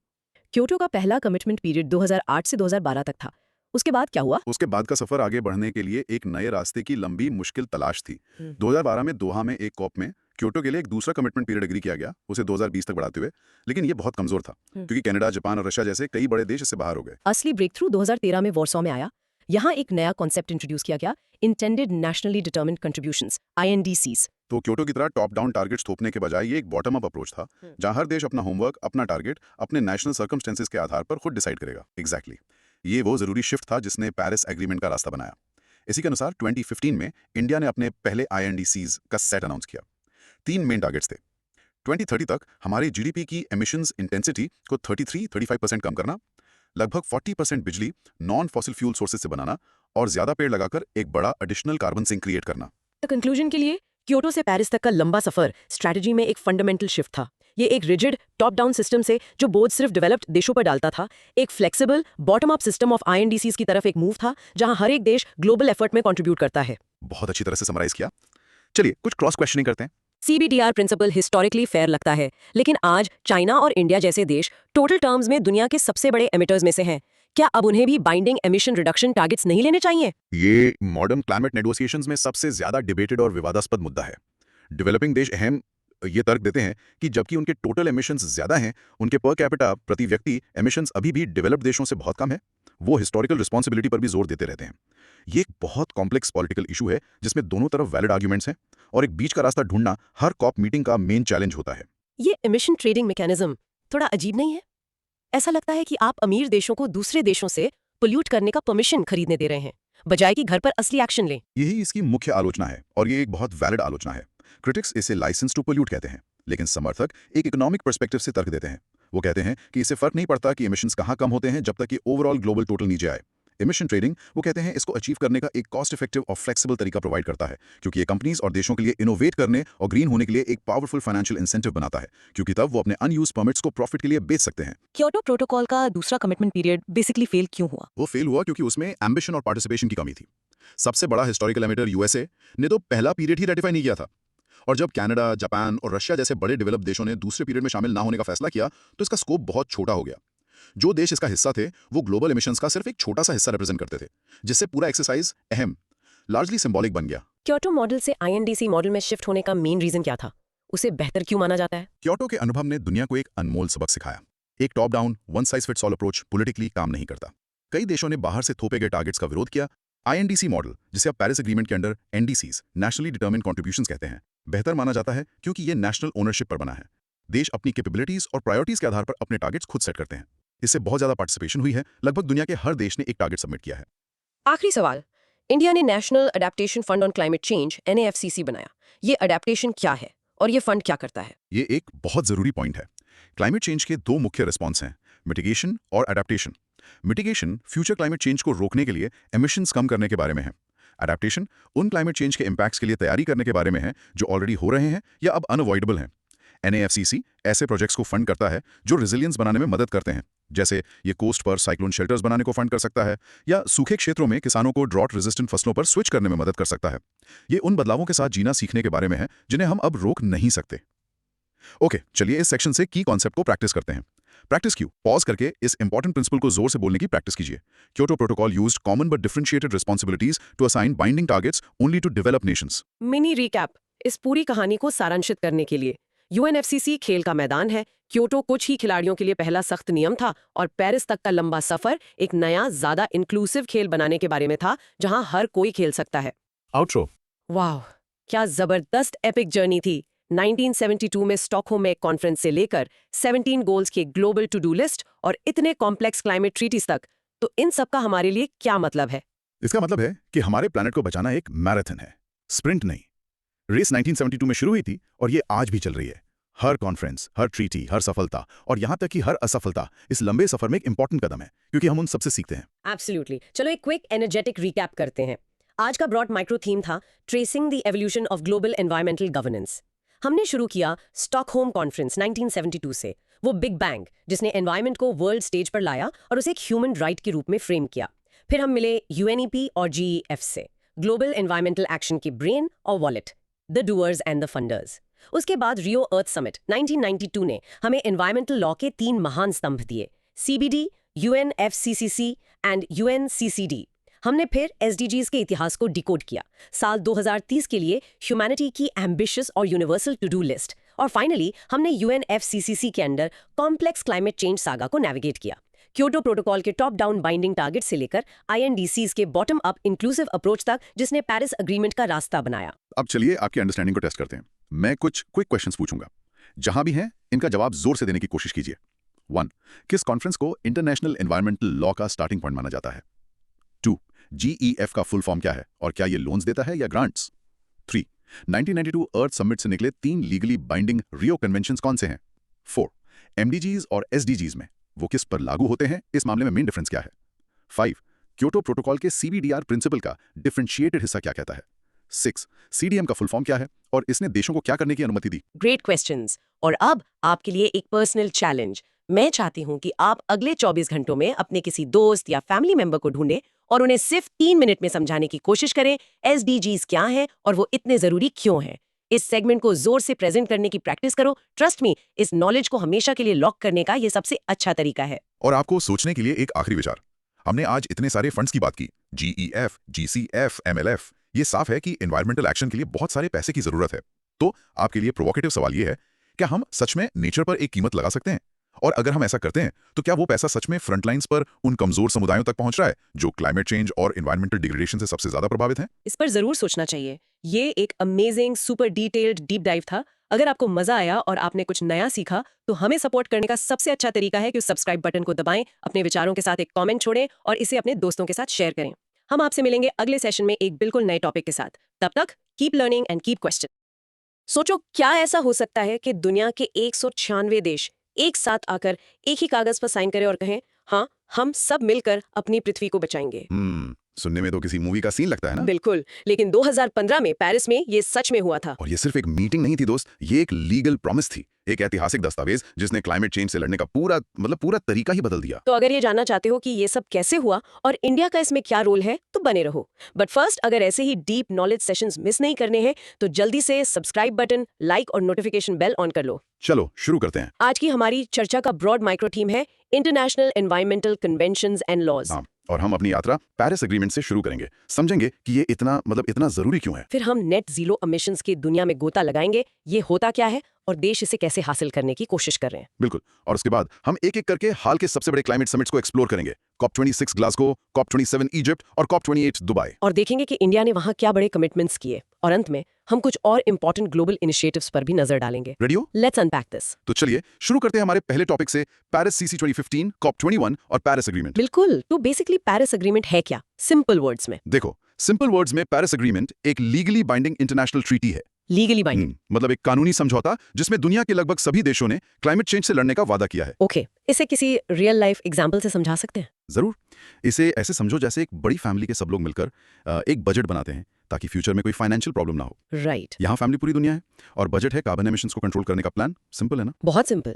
क्योटो का पहला कमिटमेंट पीरियड 2008 से 2012 तक था। उसके बाद क्या हुआ? उसके बाद का सफर आगे बढ़ने के लिए एक नए रास्ते की लंबी मुश्किल तलाश थी। हम्म। 2012 में दोहा में एक कॉप में क्योटो के लिए एक दूसरा कमिटमेंट पीरियड एग्री किया गया, उसे 2020 तक बढ़ाते हुए, लेकिन ये बहुत कमजोर था क्योंकि कनाडा, जापान और रशिया जैसे कई बड़े देश इससे बाहर हो गए। असली ब्रेक थ्रू 2013 में वॉर्सॉ में आया। यहाँ एक नया कॉन्सेप्ट इंट्रोड्यूस किया गया, intended nationally determined contributions, INDCs। तो क्योटो की तरह टॉप डाउन टारगेट्स थोपने के बजाय ये एक बॉटम अप अप्रोच था, जहां हर देश अपना होमवर्क, अपना टारगेट अपने नेशनल सर्कमस्टेंसेस के आधार पर खुद डिसाइड करेगा। एग्जैक्टली ये वो जरूरी शिफ्ट था जिसने पेरिस एग्रीमेंट का रास्ता बनाया। इसी के अनुसार 2015 में इंडिया ने अपने पहले INDCs का सेट अनाउंस किया। 3 मेन टारगेट्स थे। 2030 तक हमारी GDP की एमिशंस इंटेंसिटी को 33-35% कम करना, लगभग 40% बिजली नॉन फॉसिल फ्यूल सोर्सेज से बनाना और ज्यादा पेड़ लगाकर एक बड़ा एडिशनल कार्बन सिंक क्रिएट करना। तो कंक्लूजन के लिए क्योटो से पेरिस तक का लंबा सफर स्ट्रैटेजी में एक फंडामेंटल शिफ्ट था। ये एक रिजिड टॉप डाउन सिस्टम से, जो बोझ सिर्फ डेवलप्ड देशों पर डालता था, एक flexible bottom up system of INDCs की तरफ एक मूव था, जहां हर एक देश ग्लोबल एफर्ट में कंट्रीब्यूट करता है। बहुत अच्छी तरह से समराइज किया। चलिए कुछ क्रॉस क्वेश्चनिंग करते हैं। CBDR प्रिंसिपल हिस्टोरिकली फेयर लगता है, लेकिन आज चाइना और इंडिया जैसे देश टोटल टर्म्स में दुनिया के सबसे बड़े एमिटर्स में से हैं। क्या अब उन्हें भी बाइंडिंग एमिशन रिडक्शन टारगेट्स नहीं लेने चाहिए? ये मॉडर्न क्लाइमेट नेगोशिएशंस में सबसे ज्यादा डिबेटेड और विवादास्पद मुद्दा है। डेवलपिंग देश अहम ये तर्क देते हैं कि जबकि उनके टोटल एमिशंस ज्यादा हैं, उनके पर कैपिटा प्रति व्यक्ति एमिशंस अभी भी डेवलप्ड देशों से बहुत कम है। वो हिस्टोरिकल रिस्पॉन्सिबिलिटी पर भी जोर देते रहते हैं। ये एक बहुत कॉम्प्लेक्स पॉलिटिकल इशू है जिसमें दोनों तरफ वैलिड आर्ग्यूमेंट्स हैं, और एक बीच का रास्ता ढूंढना हर कॉप मीटिंग का मेन चैलेंज होता है। ये एमिशन ट्रेडिंग मैकेनिज्म थोड़ा अजीब नहीं है? ऐसा लगता है कि आप अमीर देशों को दूसरे देशों से पोल्यूट करने का परमिशन खरीदने दे रहे हैं, बजाय कि घर पर असली एक्शन लें। यही इसकी मुख्य आलोचना है, और ये एक बहुत वैलिड आलोचना है। क्रिटिक्स इसे लाइसेंस टू पोल्यूट कहते हैं, लेकिन समर्थक एक इकोनॉमिक पर्सपेक्टिव से तर्क देते हैं। वो कहते हैं कि इससे फर्क नहीं पड़ता कि एमिशंस कहाँ कम होते हैं, जब तक कि ओवरऑल ग्लोबल टोटल नीचे आए। एमिशन ट्रेडिंग, वो कहते हैं, इसको अचीव करने का एक कॉस्ट इफेक्टिव और फ्लेक्सिबल तरीका प्रोवाइड करता है, क्योंकि ये कंपनीज और देशों के लिए इनोवेट करने और ग्रीन होने के लिए एक पावरफुल फाइनेंशियल इंसेंटिव बनाता है, क्योंकि तब वो अपने अनयूज्ड परमिट्स को प्रॉफिट के लिए बेच सकते हैं। क्योटो प्रोटोकॉल का दूसरा कमिटमेंट पीरियड बेसिकली फेल क्यों हुआ? वो फेल हुआ क्योंकि उसमें एम्बिशन और पार्टिसिपेशन की कमी थी। सबसे बड़ा हिस्टोरिकल एमिटर USA ने तो पहला पीरियड ही रेटिफाई नहीं किया था, और जब कनाडा, जापान और रशिया जैसे बड़े डेवलप्ड देशों ने दूसरे पीरियड में शामिल ना होने का फैसला किया, तो इसका स्कोप बहुत छोटा हो गया। जो देश इसका हिस्सा थे, वो ग्लोबल एमिशंस का सिर्फ एक छोटा सा हिस्सा रिप्रेजेंट करते थे, जिससे पूरा एक्सरसाइज अहम, लार्जली सिंबॉलिक बन गया। क्योटो मॉडल से INDC मॉडल में शिफ्ट होने का मेन रीजन क्या था? उसे बेहतर क्यों माना जाता है? क्योटो के अनुभव ने दुनिया को एक अनमोल सबक सिखाया। एक top down one size fits all approach politically काम नहीं करता। कई देशों ने बाहर से थोपे गए टारगेट्स का विरोध किया। INDC मॉडल, जिसे अब पेरिस एग्रीमेंट के under NDCs nationally determined contributions कहते हैं, बेहतर माना जाता है क्योंकि ये नेशनल ओनरशिप पर बना है। देश अपनी कैपेबिलिटीज और प्रायोरिटीज के आधार पर अपने टारगेट्स खुद सेट करते हैं। इससे बहुत ज्यादा पार्टिसिपेशन हुई है। लगभग दुनिया के हर देश ने एक टारगेट सबमिट किया है। आखिरी सवाल, इंडिया ने national adaptation fund on climate change NAFCC बनाया। ये अडेप्टेशन क्या है और ये फंड क्या करता है? ये एक बहुत जरूरी पॉइंट है। क्लाइमेट चेंज के दो मुख्य रिस्पॉन्स हैं, मिटिगेशन और adaptation. Mitigation future climate change को रोकने के लिए एमिशंस कम करने के बारे में है। अडेप्टेशन उन क्लाइमेट चेंज के इंपैक्ट्स के लिए तैयारी करने के बारे में है जो ऑलरेडी हो रहे हैं या अब अनअवॉइडेबल हैं। NAFCC ऐसे प्रोजेक्ट्स को फंड करता है जो रेजिलियंस बनाने में मदद करते हैं, जैसे ये कोस्ट पर साइक्लोन शेल्टर्स बनाने को फंड कर सकता है, या सूखे क्षेत्रों में किसानों को ड्रॉट रेजिस्टेंट फसलों पर स्विच करने में मदद कर सकता है। ये उन बदलावों के साथ जीना सीखने के बारे में है जिन्हें हम अब रोक नहीं सकते। ओके, चलिए इस सेक्शन से की कॉन्सेप्ट को प्रैक्टिस करते हैं। प्रैक्टिस क्यों? पॉज करके इस इंपॉर्टेंट प्रिंसिपल को जोर से बोलने की प्रैक्टिस कीजिए। Kyoto Protocol used common but differentiated responsibilities to assign binding targets only to develop nations. Mini recap इस पूरी कहानी को सारांशित करने के लिए, UNFCC खेल का मैदान है, क्योटो कुछ ही खिलाड़ियों के लिए पहला सख्त नियम था, और पेरिस तक का लंबा सफर एक नया ज्यादा इंक्लूसिव खेल बनाने के बारे में था, जहां हर कोई खेल सकता है। आउट्रो। वाह, क्या जबरदस्त एपिक जर्नी थी। 1972 में स्टॉकहोम में एक कॉन्फ्रेंस से लेकर 17 गोल्स की ग्लोबल टू डू लिस्ट और इतने कॉम्प्लेक्स क्लाइमेट ट्रीटीज तक, तो इन सब का हमारे लिए क्या मतलब है? इसका मतलब है कि हमारे प्लैनेट को बचाना एक मैराथन है, स्प्रिंट नहीं। रेस 1972 में शुरू हुई थी और ये आज भी चल रही है। हर कॉन्फ्रेंस, हर ट्रीटी, हर सफलता और यहाँ तक कि हर असफलता इस लंबे सफर में एक इंपॉर्टेंट कदम है, क्योंकि हम उन सबसे सीखते हैं। एब्सोल्युटली। चलो एक क्विक एनर्जेटिक रिकैप करते हैं। आज का ब्रॉड माइक्रो थीम था tracing the evolution of global environmental governance. हमने शुरू किया स्टॉकहोम कॉन्फ्रेंस 1972 से, वो बिग बैंग जिसने एनवायरनमेंट को वर्ल्ड स्टेज पर लाया और उसे एक ह्यूमन राइट के रूप में फ्रेम किया। फिर हम मिले यूएनईपी और जीईएफ से, ग्लोबल एनवायरमेंटल एक्शन की ब्रेन और wallet, the doers and the funders. उसके बाद रियो अर्थ समिट 1992 ने हमें एनवायरमेंटल लॉ के 3 महान स्तंभ दिए, सीबीडी, यूएनएफसीसीसी एंड यूएनसीसीडी। हमने फिर एसडीजीज के इतिहास को डिकोड किया, साल 2030 के लिए ह्यूमैनिटी की एम्बिशियस और यूनिवर्सल टू डू लिस्ट, और फाइनली हमने यूएनएफसीसीसी के under complex climate change saga को नेविगेट किया, क्योटो प्रोटोकॉल के टॉप डाउन बाइंडिंग टारगेट से लेकर आईएनडीसीज के बॉटम अप इंक्लूसिव अप्रोच तक, जिसने पेरिस अग्रीमेंट का रास्ता बनाया। अब चलिए आपकी अंडरस्टैंडिंग को टेस्ट करते हैं। मैं कुछ क्विक क्वेश्चंस पूछूंगा, जहां भी हैं इनका जवाब जोर से देने की कोशिश कीजिए। 1. किस कॉन्फ्रेंस को इंटरनेशनल एनवायरमेंटल लॉ का स्टार्टिंग पॉइंट माना जाता है? 2. जीईएफ का फुल फॉर्म क्या है और क्या ये लोन्स देता है या ग्रांट्स? 3. 1992 अर्थ समिट से निकले 3 लीगली बाइंडिंग रियो कन्वेंशंस कौन से हैं? 4. एमडीजीज और एसडीजीज में वो किस पर लागू होते हैं, इस मामले में मेन डिफरेंस क्या है? 5. क्योटो प्रोटोकॉल के सीबीडीआर प्रिंसिपल का डिफरेंशिएटेड हिस्सा क्या कहता है? 6. सीडीएम का फुल फॉर्म क्या है और इसने देशों को क्या करने की अनुमति दी? Great questions. और अब आपके लिए एक पर्सनल चैलेंज। मैं चाहती हूं कि आप अगले 24 घंटों में अपने किसी दोस्त या फैमिली मेंबर को ढूंढें और उन्हें सिर्फ 3 मिनट में समझाने की कोशिश करें एसडीजीज क्या है और वो इतने जरूरी क्यों हैं। इस सेगमेंट को जोर से प्रेजेंट करने की प्रैक्टिस करो। ट्रस्ट मी, इस नॉलेज को हमेशा के लिए लॉक करने का ये सबसे अच्छा तरीका है। और आपको सोचने के लिए एक आखिरी विचार। हमने आज इतने सारे फंड्स की बात की, जीईएफ, जीसीएफ, एमएलएफ। ये साफ है कि एनवायरमेंटल एक्शन के लिए बहुत सारे पैसे की जरूरत है। तो आपके लिए प्रोवोकेटिव सवाल ये है, क्या हम सच में नेचर पर एक कीमत लगा सकते हैं? और अगर हम ऐसा करते हैं तो क्या वो पैसा सच में फ्रंटलाइंस पर उन कमजोर समुदायों तक पहुंच रहा है जो क्लाइमेट चेंज और एनवायरमेंटल डिग्रेडेशन से सबसे ज्यादा प्रभावित हैं? इस पर जरूर सोचना चाहिए। ये एक amazing super detailed deep dive था। अगर आपको मजा आया और आपने कुछ नया सीखा तो हमें सपोर्ट करने का सबसे अच्छा तरीका है कि उस सब्सक्राइब बटन को दबाएं, अपने विचारों के साथ एक कमेंट छोड़ें और इसे अपने दोस्तों के साथ शेयर करें। हम आपसे मिलेंगे अगले सेशन में एक बिल्कुल नए टॉपिक के साथ। तब तक keep learning and keep question. सोचो, क्या ऐसा हो सकता है कि दुनिया के 196 देश एक साथ आकर एक ही कागज पर साइन करें और कहें, हाँ, हम सब मिलकर अपनी पृथ्वी को बचाएंगे। सुनने में तो किसी मूवी का सीन लगता है ना? बिल्कुल, लेकिन 2015 में पेरिस में ये सच में हुआ था। और ये सिर्फ एक मीटिंग नहीं थी दोस्त, ये एक लीगल प्रॉमिस थी, एक ऐतिहासिक दस्तावेज जिसने क्लाइमेट चेंज से लड़ने का पूरा तरीका ही बदल दिया। तो अगर ये जानना चाहते हो कि ये सब कैसे हुआ और इंडिया का इसमें क्या रोल है तो बने रहो। बट फर्स्ट, अगर ऐसे ही डीप नॉलेज सेशंस मिस नहीं करने हैं तो जल्दी से सब्सक्राइब बटन, लाइक और नोटिफिकेशन बेल ऑन कर लो। चलो शुरू करते हैं। आज की हमारी चर्चा का ब्रॉड माइक्रो थीम है international environmental conventions and laws. और हम अपनी यात्रा पेरिस एग्रीमेंट से शुरू करेंगे, समझेंगे कि ये इतना जरूरी क्यों है। फिर हम नेट जीरो एमिशंस की दुनिया में गोता लगाएंगे, ये होता क्या है और देश इसे कैसे हासिल करने की कोशिश कर रहे हैं। बिल्कुल, और उसके बाद हम एक एक करके हाल के सबसे बड़े क्लाइमेट समिट्स को एक्सप्लोर करेंगे, COP26 ग्लासगो, COP27 इजिप्ट और COP28 दुबई। और देखेंगे कि इंडिया ने वहां क्या बड़े कमिटमेंट्स किए, और अंत में हम कुछ और इंपॉर्टेंट ग्लोबल इनिशिएटिव्स पर भी नजर डालेंगे। रेडी हो? Let's unpack this. तो चलिए शुरू करते हैं हमारे पहले टॉपिक से, पेरिस सीसी 2015, COP21 और पेरिस एग्रीमेंट। बिल्कुल, तो बेसिकली पेरिस एग्रीमेंट है क्या, सिंपल वर्ड्स में? देखो, सिंपल वर्ड्स में पेरिस एग्रीमेंट एक लीगली बाइंडिंग इंटरनेशनल ट्रीटी है। लीगली बाइंडिंग मतलब एक कानूनी समझौता जिसमें दुनिया के लगभग सभी देशों ने क्लाइमेट चेंज से लड़ने का वादा किया है। ओके, इसे किसी रियल लाइफ एग्जांपल से समझा सकते हैं? जरूर। इसे ऐसे समझो जैसे एक बड़ी फैमिली के सब लोग मिलकर एक बजट बनाते हैं ताकि फ्यूचर में कोई फाइनेंशियल प्रॉब्लम ना हो। राइट। यहाँ फैमिली पूरी दुनिया है और बजट है कार्बन एमिशंस को कंट्रोल करने का प्लान। सिंपल है ना? बहुत सिंपल।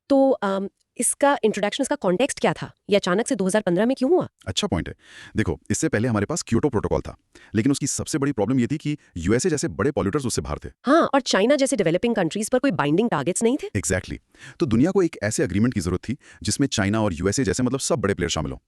तो इसका इंट्रोडक्शन, इसका कॉन्टेक्स्ट क्या था? ये अचानक से 2015 में क्यों हुआ? अच्छा पॉइंट है। देखो, इससे पहले हमारे पास क्योटो प्रोटोकॉल था, लेकिन उसकी सबसे बड़ी प्रॉब्लम ये थी कि यूएसए जैसे बड़े पॉल्यूटर्स उससे बाहर थे। हाँ, और चाइना जैसे डेवलपिंग कंट्रीज पर कोई बाइंडिंग टारगेट्स नहीं थे। एग्जैक्टली। तो दुनिया को एक ऐसे एग्रीमेंट की जरूरत थी जिसमें चाइना और यूएसए जैसे सब बड़े प्लेयर शामिल हो।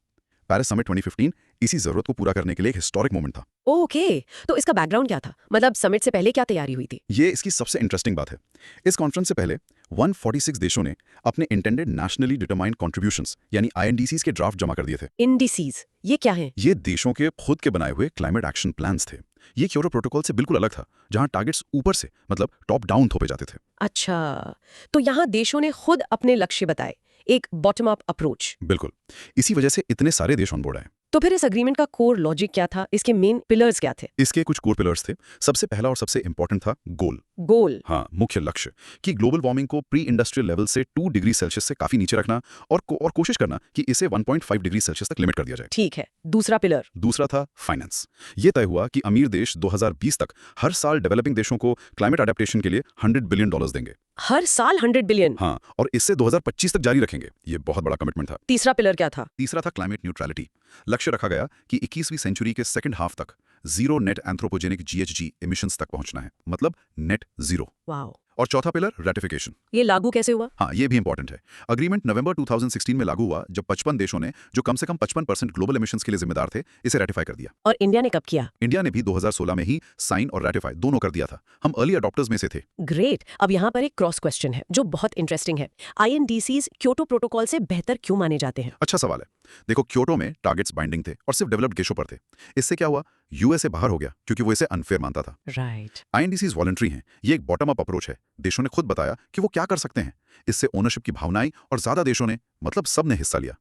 पेरिस समिट 2015 इसी जरूरत को पूरा करने के लिए एक हिस्टोरिक मोमेंट था। ओके, तो इसका बैकग्राउंड क्या था? मतलब समिट से पहले क्या तैयारी हुई थी? ये इसकी सबसे इंटरेस्टिंग बात है। इस कॉन्फ्रेंस से पहले 146 देशों ने अपने इंटेंडेड नेशनली डिटरमाइंड कॉन्ट्रीब्यूशंस यानी आईएनडीसीज के ड्राफ्ट जमा कर दिए थे। इंडिसीज, ये क्या है? ये देशों के खुद के बनाए हुए क्लाइमेट एक्शन प्लान्स थे। ये क्योटो प्रोटोकॉल से बिल्कुल अलग था, जहां टारगेट्स ऊपर से टॉप डाउन थोपे जाते थे। अच्छा, तो यहाँ देशों ने खुद अपने लक्ष्य बताए, एक बॉटम अप अप्रोच। बिल्कुल, इसी वजह से इतने सारे देश ऑन बोर्ड आए। तो फिर इस एग्रीमेंट का कोर लॉजिक क्या था? इसके मेन पिलर्स क्या थे? इसके कुछ कोर पिलर्स थे। सबसे पहला और सबसे इंपॉर्टेंट था गोल। हाँ, मुख्य लक्ष्य कि ग्लोबल वार्मिंग को प्री इंडस्ट्रियल लेवल से 2 डिग्री सेल्सियस से काफी नीचे रखना और कोशिश करना कि इसे 1.5 डिग्री सेल्सियस तक लिमिट कर दिया जाए। ठीक है। दूसरा पिलर? दूसरा था फाइनेंस। ये तय हुआ कि अमीर देश 2020 तक हर साल डेवलपिंग देशों को क्लाइमेट अडेप्टेशन के लिए $100 बिलियन देंगे। हर साल 100 बिलियन। हाँ, और इससे 2025 तक जारी रखेंगे। ये बहुत बड़ा कमिटमेंट था। तीसरा पिलर क्या था? तीसरा था क्लाइमेट न्यूट्रलिटी। लक्ष्य रखा गया कि 21वीं सेंचुरी के सेकंड हाफ तक zero net anthropogenic GHG emissions तक पहुंचना है, मतलब नेट जीरो। वाओ, और चौथा पिलर रेटिफिकेशन। ये लागू कैसे हुआ? हाँ, ये भी इंपॉर्टेंट है। अग्रीमेंट नवंबर 2016 में लागू हुआ, जब 55 देशों ने, जो कम से कम 55% ग्लोबल एमिशंस के लिए जिम्मेदार थे, इसे रेटिफाई कर दिया। और इंडिया ने कब किया? इंडिया ने भी 2016 में ही साइन और रेटिफाई दोनों कर दिया था। हम अर्ली अडॉप्टर्स में से थे। ग्रेट। अब यहाँ पर एक क्रॉस क्वेश्चन है जो बहुत इंटरेस्टिंग है। आईएनडीसीज क्योटो प्रोटोकॉल से बेहतर क्यों माने जाते हैं? अच्छा सवाल है। देखो, क्योटो में टारगेट्स बाइंडिंग थे और सिर्फ डेवलप्ड देशों पर थे। इससे क्या हुआ? यूएसए बाहर हो गया क्योंकि वो इसे अनफेयर मानता था। राइट। आईएनडीसीज वॉलंटरी हैं। ये एक बॉटम अप अप्रोच है। देशों ने खुद बताया कि वो क्या कर सकते हैं। इससे ओनरशिप की भावनाएं और ज्यादा देशों ने, मतलब सब ने हिस्सा लिया।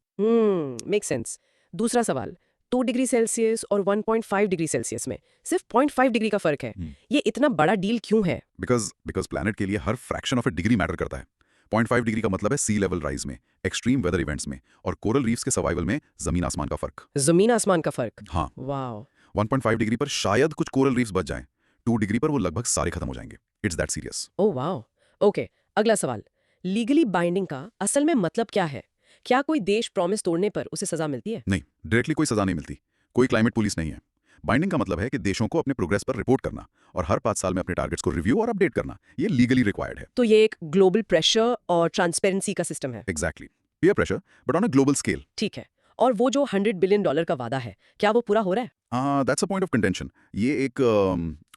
Make sense. दूसरा सवाल, 2 डिग्री सेल्सियस और 1.5 डिग्री सेल्सियस में सिर्फ 0.5 डिग्री का फर्क है। ये इतना बड़ा डील क्यों है? बिकॉज प्लैनेट के लिए हर fraction of a degree matter करता है। 0.5 डिग्री का मतलब है सी लेवल राइज में, एक्सट्रीम वेदर इवेंट्स में और कोरल रीफ्स के सर्वाइवल में जमीन आसमान का फर्क। जमीन आसमान का फर्क। हाँ, वाओ। 1.5 डिग्री पर शायद कुछ कोरल रीफ्स बच जाएं, 2 डिग्री पर वो लगभग सारे खत्म हो जाएंगे। It's that serious. Oh wow. Okay, अगला सवाल, लीगली बाइंडिंग का असल में मतलब क्या है? क्या कोई देश प्रॉमिस तोड़ने पर उसे सजा मिलती है? नहीं, डायरेक्टली कोई सजा नहीं मिलती। कोई क्लाइमेट पुलिस नहीं है। बाइंडिंग का मतलब है कि देशों को अपने प्रोग्रेस पर रिपोर्ट करना और हर 5 साल में अपने टारगेट्स को रिव्यू और अपडेट करना। ये लीगली रिक्वायर्ड है। तो ये एक ग्लोबल प्रेशर और ट्रांसपेरेंसी का सिस्टम है। Exactly, peer pressure but on a global scale. ठीक है। और वो जो $100 बिलियन का वादा है, क्या वो पूरा हो रहा है? That's a point of contention. ये एक